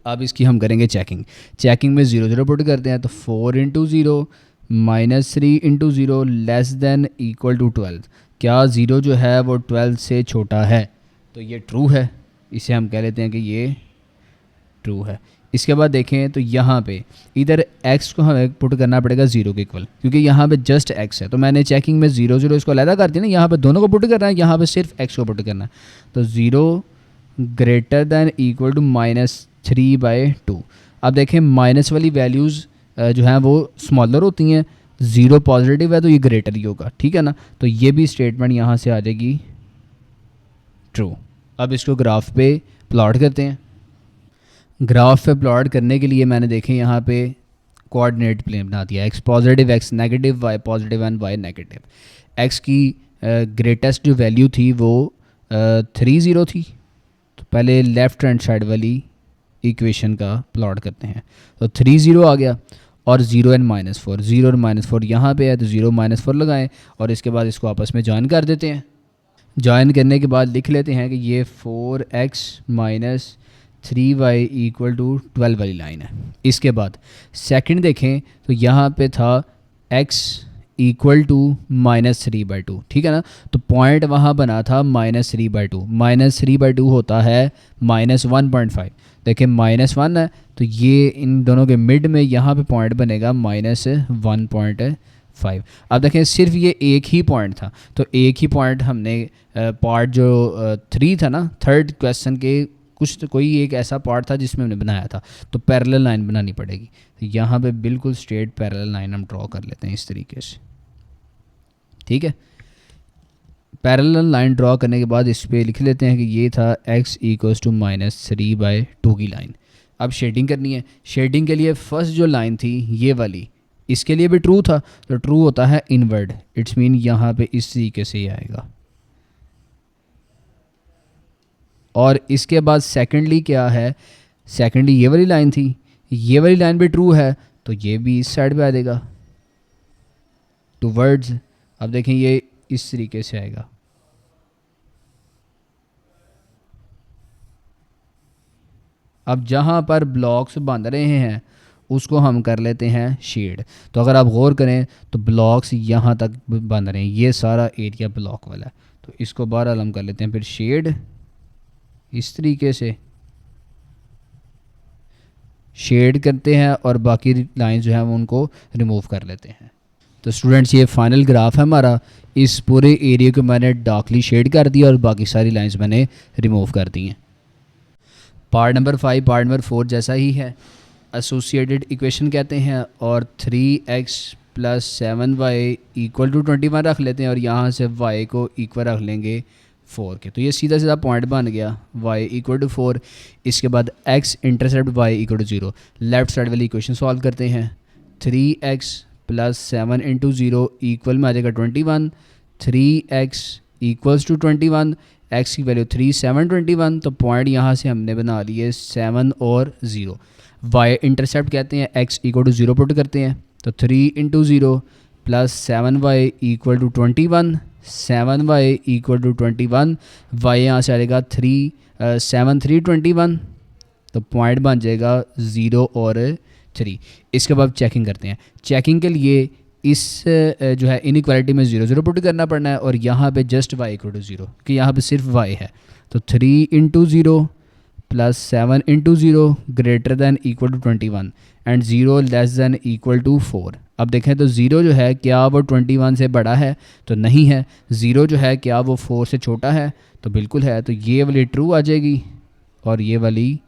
अब इसकी हम करेंगे चेकिंग। चेकिंग में 0 0 पुट करते हैं, तो 4 into 0 minus 3 into 0 less than equal to 12। क्या 0 जो है वो 12 से छोटा है? तो ये ट्रू है, इसे हम कह लेते हैं कि ये ट्रू है। इसके बाद देखें तो यहाँ पे इधर x को हमें पुट करना पड़ेगा 0 के इक्वल, क्योंकि यहाँ पे जस्ट x है। तो मैंने चेकिंग में 0 0 इसको अलग कर दिया ना, यहाँ पे दोनों को पुट करना है, यहाँ पे सिर्फ x को पुट करना है। तो 0 ग्रेटर दैन इक्वल टू -3/2। अब देखें माइनस वाली वैल्यूज़ जो हैं वो स्मॉलर होती हैं, 0 पॉजिटिव है तो ये ग्रेटर ही होगा, ठीक है ना। तो ये भी स्टेटमेंट यहाँ से आ जाएगी ट्रू। अब इसको ग्राफ पे प्लॉट करते हैं। ग्राफ पे प्लॉट करने के लिए मैंने देखें यहाँ पे कोऑर्डिनेट प्लेन बना दिया, x positive x negative y positive and y negative. x की ग्रेटेस्ट जो वैल्यू थी वो 3 0 थी। तो पहले लेफ़्ट हैंड साइड वाली इक्वेशन का प्लॉट करते हैं, तो 3 0 आ गया, और 0 एंड -4, 0 और -4 यहाँ पे है, तो 0 -4 लगाएं, और इसके बाद इसको आपस में जॉइन कर देते हैं। जॉइन करने के बाद लिख लेते हैं कि ये 4x minus 3y equal to 12 वाली लाइन है। इसके बाद सेकंड देखें तो यहाँ पे था x इक्वल टू -3/2, ठीक है ना। तो पॉइंट वहाँ बना था -3/2। -3/2 होता है -1.5। देखें -1 है, तो ये इन दोनों के मिड में यहाँ पे पॉइंट बनेगा -1.5। अब देखें सिर्फ ये एक ही पॉइंट था, तो एक ही पॉइंट हमने पार्ट जो 3 था ना, थर्ड क्वेश्चन के कुछ कोई एक ऐसा पार्ट था जिसमें हमने बनाया था, तो पैरेलल लाइन बनानी पड़ेगी। तो यहाँ पे बिल्कुल स्ट्रेट पैरेलल लाइन हम ड्रॉ कर लेते हैं इस तरीके से, ठीक है। पैरेलल लाइन ड्रॉ करने के बाद इस पे लिख लेते हैं कि ये था x इक्वल्स टू -3/2 की लाइन। अब शेडिंग करनी है। शेडिंग के लिए फर्स्ट जो लाइन थी ये वाली, इसके लिए भी ट्रू था, तो ट्रू होता है इनवर्ड, इट्स मीन यहाँ पे इस तरीके से ही आएगा। और इसके बाद सेकेंडली क्या है, सेकेंडली ये वाली लाइन थी, ये वाली लाइन भी ट्रू है, तो ये भी इस साइड पे आ जाएगा टूवर्ड्स। अब देखें ये इस तरीके से आएगा। अब जहाँ पर ब्लॉक्स बन रहे हैं उसको हम कर लेते हैं शेड। तो अगर आप गौर करें तो ब्लॉक्स यहाँ तक बन रहे हैं, ये सारा एरिया ब्लॉक वाला है, तो इसको बहरहाल हम कर लेते हैं फिर शेड इस तरीके से शेड करते हैं, और बाकी लाइन जो है वो उनको रिमूव कर लेते हैं। तो स्टूडेंट्स ये फाइनल ग्राफ है हमारा। इस पूरे एरिया को मैंने डार्कली शेड कर दिया और बाकी सारी लाइंस मैंने रिमूव कर दी हैं। पार्ट नंबर 5 पार्ट नंबर 4 जैसा ही है, एसोसिएटेड इक्वेशन कहते हैं, और 3x + 7y इक्वल टू 21 रख लेते हैं, और यहाँ से y को इक्वल रख लेंगे 4 के। तो ये सीधा सीधा पॉइंट बन गया y इक्वल टू 4। इसके बाद x intercept y equal to 0। Left side वाली इक्वेशन सॉल्व करते हैं। 3x प्लस 7 इंटू 0 इक्वल में आ जाएगा 21। 3x इक्वल्स टू 21, x की वैल्यू 3 7 21। तो पॉइंट यहाँ से हमने बना लिए 7 और 0। y इंटरसेप्ट कहते हैं, x इक्वल टू 0 पुट करते हैं। तो 3 into 0 plus 7y equal to 21। 7y equal to 21। y यहाँ से आएगा 7 3 21। तो पॉइंट बन जाएगा 0 और 3। इसके बाद चेकिंग करते हैं। चेकिंग के लिए इस जो है इनइक्वालिटी में 0 0 पुट करना पड़ना है और यहाँ पे जस्ट y इक्वल टू 0 कि यहाँ पे सिर्फ y है। तो 3 into 0 plus 7 into 0 greater than equal to 21 and 0 less than equal to 4। अब देखें तो 0 जो है क्या वो 21 से बड़ा है? तो नहीं है। 0 जो है क्या वो 4 से छोटा है? तो बिल्कुल है। तो ये वाली ट्रू आ जाएगी और ये वाली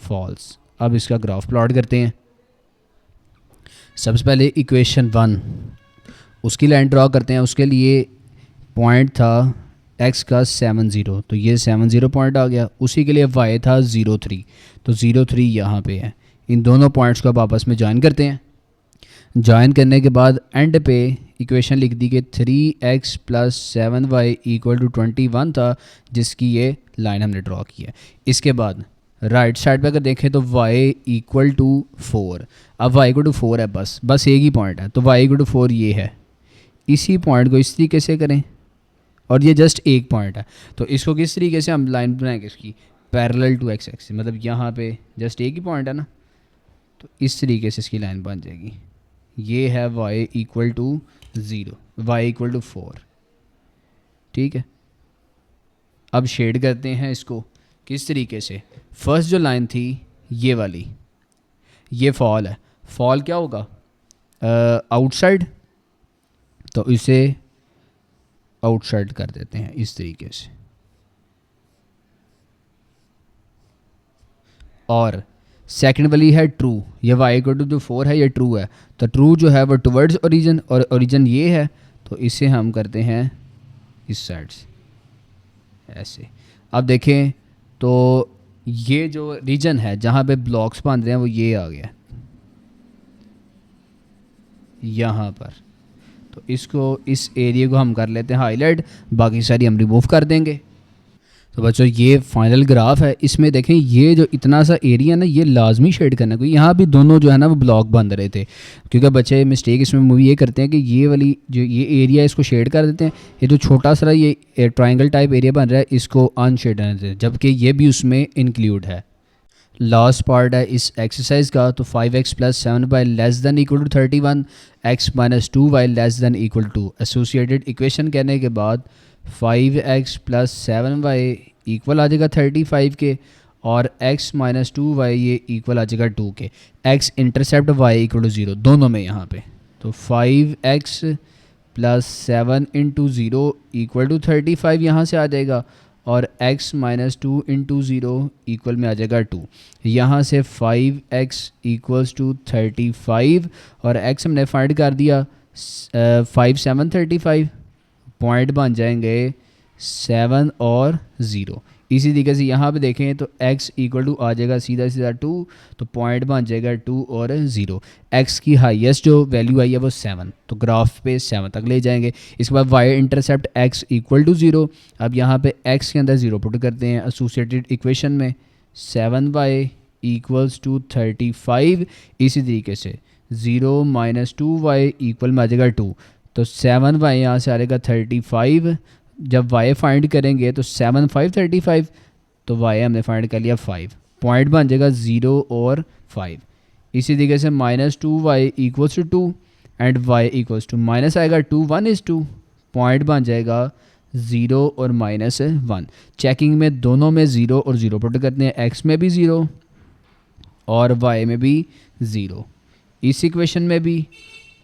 फॉल्स। अब इसका ग्राफ प्लॉट करते हैं। सबसे पहले इक्वेशन 1 उसकी लाइन ड्रॉ करते हैं। उसके लिए पॉइंट था x का 7 0, तो ये 7 0 पॉइंट आ गया। उसी के लिए y था 0 3, तो 0 3 यहाँ पे है। इन दोनों पॉइंट्स को आप आपस में ज्वाइन करते हैं। ज्वाइन करने के बाद एंड पे इक्वेशन लिख दी कि 3x plus 7y equal to 21 था, जिसकी ये लाइन हमने ड्रॉ की है। इसके बाद राइट साइड पे अगर देखें तो y इक्वल टू 4। अब y इक्वल टू 4 है, बस एक ही पॉइंट है। तो y इक्वल टू 4 ये है। इसी पॉइंट को इस तरीके से करें और ये जस्ट एक पॉइंट है। तो इसको किस तरीके से हम लाइन बनाएंगे इसकी? पैरेलल टू x एक्सिस, मतलब यहाँ पे जस्ट एक ही पॉइंट है ना, तो इस तरीके से इसकी लाइन बन जाएगी। ये है y equal to 0, y equal to 4। ठीक है, अब शेड करते हैं इसको किस तरीके से। फर्स्ट जो लाइन थी ये वाली, ये फॉल है। फॉल क्या होगा? आउटसाइड, तो इसे आउटसाइड कर देते हैं इस तरीके से। और सेकंड वाली है ट्रू, ये y इक्वल टू जो 4 है ये ट्रू है। तो ट्रू जो है वो टुवर्ड्स ओरिजिन, और ओरिजिन ये है, तो इसे हम करते हैं इस साइड से ऐसे। अब देखें तो ये जो रीजन है जहाँ पे ब्लॉक्स बन रहे हैं वो ये आ गया यहाँ पर। तो इसको, इस एरिया को हम कर लेते हैं हाईलाइट, बाकी सारी हम रिमूव कर देंगे। तो बच्चों ये फाइनल ग्राफ है। इसमें देखें ये जो इतना सा एरिया ना, ये लाजमी शेड करना है, क्योंकि यहाँ भी दोनों जो है ना वो ब्लॉक बन रहे थे। क्योंकि बच्चे मिस्टेक इसमें मूवी ये करते हैं कि ये वाली जो ये एरिया इसको शेड कर देते हैं, ये जो छोटा सा ये ट्राइंगल टाइप एरिया बन रहा है इसको अनशेड रहने देते हैं, जबकि ये भी उसमें इंक्लूड है। लास्ट पार्ट है इस एक्सरसाइज का। तो 5x plus 7y less than equal to 31, x minus 2y less than equal to. Associated equation कहने के बाद 5x प्लस 7y इक्वल आ जाएगा 35 के, और x माइनस 2y ये इक्वल आ जाएगा 2 के। x intercept y equal to 0 दोनों में यहाँ पे। तो 5x plus 7 into 0 equal to 35 यहाँ से आ जाएगा, और x माइनस 2 इंटू 0 इक्वल में आ जाएगा 2। यहाँ से 5x इक्वल्स टू 35 और x हमने फाइंड कर दिया 5 7 35। पॉइंट बन जाएंगे 7 और 0। इसी तरीके से यहाँ पे देखें तो x इक्वल टू आ जाएगा सीधा सीधा 2, तो पॉइंट बन जाएगा 2 और 0। x की हाईएस्ट जो वैल्यू आई है वो 7, तो ग्राफ पे 7 तक ले जाएंगे। इसके बाद y intercept x equal to 0। अब यहाँ पे x के अंदर 0 पुट करते हैं एसोसिएटेड इक्वेशन में। 7y equals to 35। इसी तरीके से 0 माइनस 2y इक्वल में आ जाएगा 2, तो 7y यहाँ से आ जाएगा 35। जब y फाइंड करेंगे तो 7 5 35, तो y हमने फाइंड कर लिया 5। पॉइंट बन जाएगा 0 और 5। इसी तरीके से minus 2y equals to 2 and y equals to minus आएगा 2 1 इज़ 2। पॉइंट बन जाएगा 0 और माइनस 1। चेकिंग में दोनों में 0 और 0 पुट करते हैं, x में भी 0 और y में भी 0, इस इक्वेशन में भी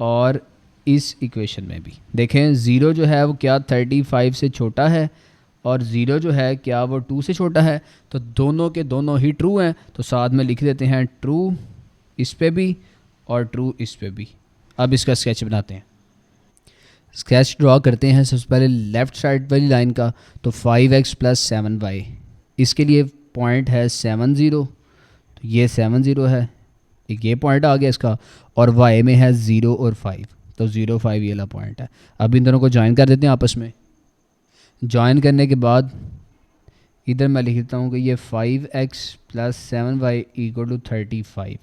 और इस इक्वेशन में भी। देखें 0 जो है वो क्या 35 से छोटा है, और 0 जो है क्या वो 2 से छोटा है। तो दोनों के दोनों ही ट्रू हैं, तो साथ में लिख देते हैं ट्रू इस पे भी और ट्रू इस पे भी। अब इसका स्केच बनाते हैं। स्केच ड्रॉ करते हैं सबसे पहले लेफ़्ट साइड वाली लाइन का। तो 5x प्लस 7y, इसके लिए पॉइंट है 70, तो ये 70 है, एक ये पॉइंट आ गया इसका, और y में है 0 और 5, तो 0 5 ये वाला पॉइंट है। अब इन दोनों को ज्वाइन कर देते हैं आपस में। ज्वाइन करने के बाद इधर मैं लिख देता हूँ कि ये 5x plus 7y equal to 35,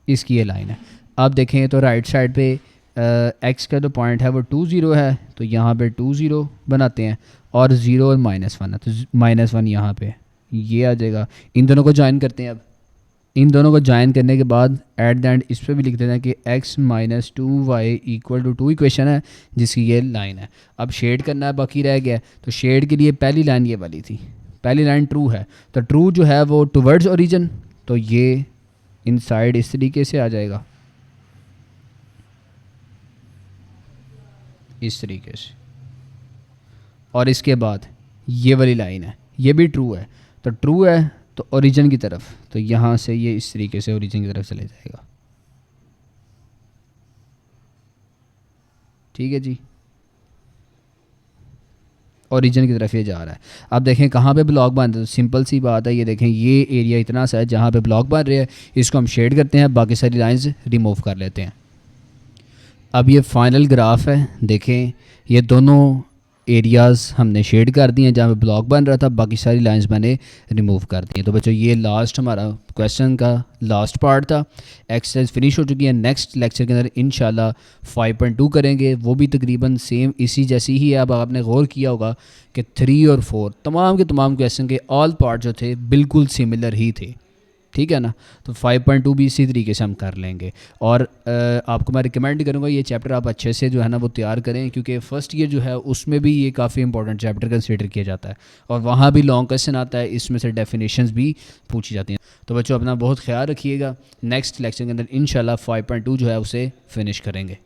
इसकी ये लाइन है। अब देखें तो राइट साइड पे x का जो पॉइंट है वो 2 0 है, तो यहाँ पे 2 0 बनाते हैं, और 0 और -1 है, तो -1 यहाँ पे ये आ जाएगा। इन दोनों को ज्वाइन करते हैं। अब इन दोनों को ज्वाइन करने के बाद एट द एंड इस पर भी लिख देते हैं कि x minus 2y equal to 2 equation है जिसकी ये लाइन है। अब शेड करना है, बाकी रह गया। तो शेड के लिए पहली लाइन ये वाली थी, पहली लाइन ट्रू है, तो ट्रू जो है वो टुवर्ड्स ओरिजिन, तो ये इनसाइड इस तरीके से आ जाएगा, इस तरीके से। और इसके बाद ये वाली लाइन है, ये भी ट्रू है, तो ट्रू है तो ओरिजिन की तरफ, तो यहाँ से ये इस तरीके से ओरिजिन की तरफ चले जाएगा। ठीक है जी, ओरिजिन की तरफ ये जा रहा है। अब देखें कहाँ पे ब्लॉक बन रहे हैं, तो सिंपल सी बात है, ये देखें ये एरिया इतना सा है जहाँ पे ब्लॉक बन रहे हैं, इसको हम शेड करते हैं, बाकी सारी लाइंस रिमूव कर लेते हैं। अब ये फाइनल ग्राफ है, देखें ये दोनों एरियाज़ हमने शेड कर दिए हैं जहाँ पे ब्लॉक बन रहा था, बाकी सारी लाइंस मैंने रिमूव कर दी हैं। तो बच्चों ये लास्ट हमारा क्वेश्चन का लास्ट पार्ट था। एक्सरसाइज फिनिश हो चुकी है। नेक्स्ट लेक्चर के अंदर इंशाल्लाह 5.2 करेंगे, वो भी तकरीबन सेम इसी जैसी ही है। अब आपने गौर किया होगा कि 3 और 4 तमाम के तमाम क्वेश्चन के ऑल पार्ट जो थे बिल्कुल सिमिलर ही थे, ठीक है ना। तो 5.2 भी इसी तरीके से हम कर लेंगे। और आपको मैं रिकमेंड करूँगा ये चैप्टर आप अच्छे से जो है ना वो तैयार करें, क्योंकि फ़र्स्ट ईयर जो है उसमें भी ये काफ़ी इंपॉर्टेंट चैप्टर कंसीडर किया जाता है, और वहाँ भी लॉन्ग क्वेश्चन आता है, इसमें से डेफिनेशंस भी पूछी जाती हैं। तो बच्चों अपना बहुत ख्याल रखिएगा। नेक्स्ट लेक्चर के अंदर इंशाल्लाह 5.2 जो है उसे फिनिश करेंगे।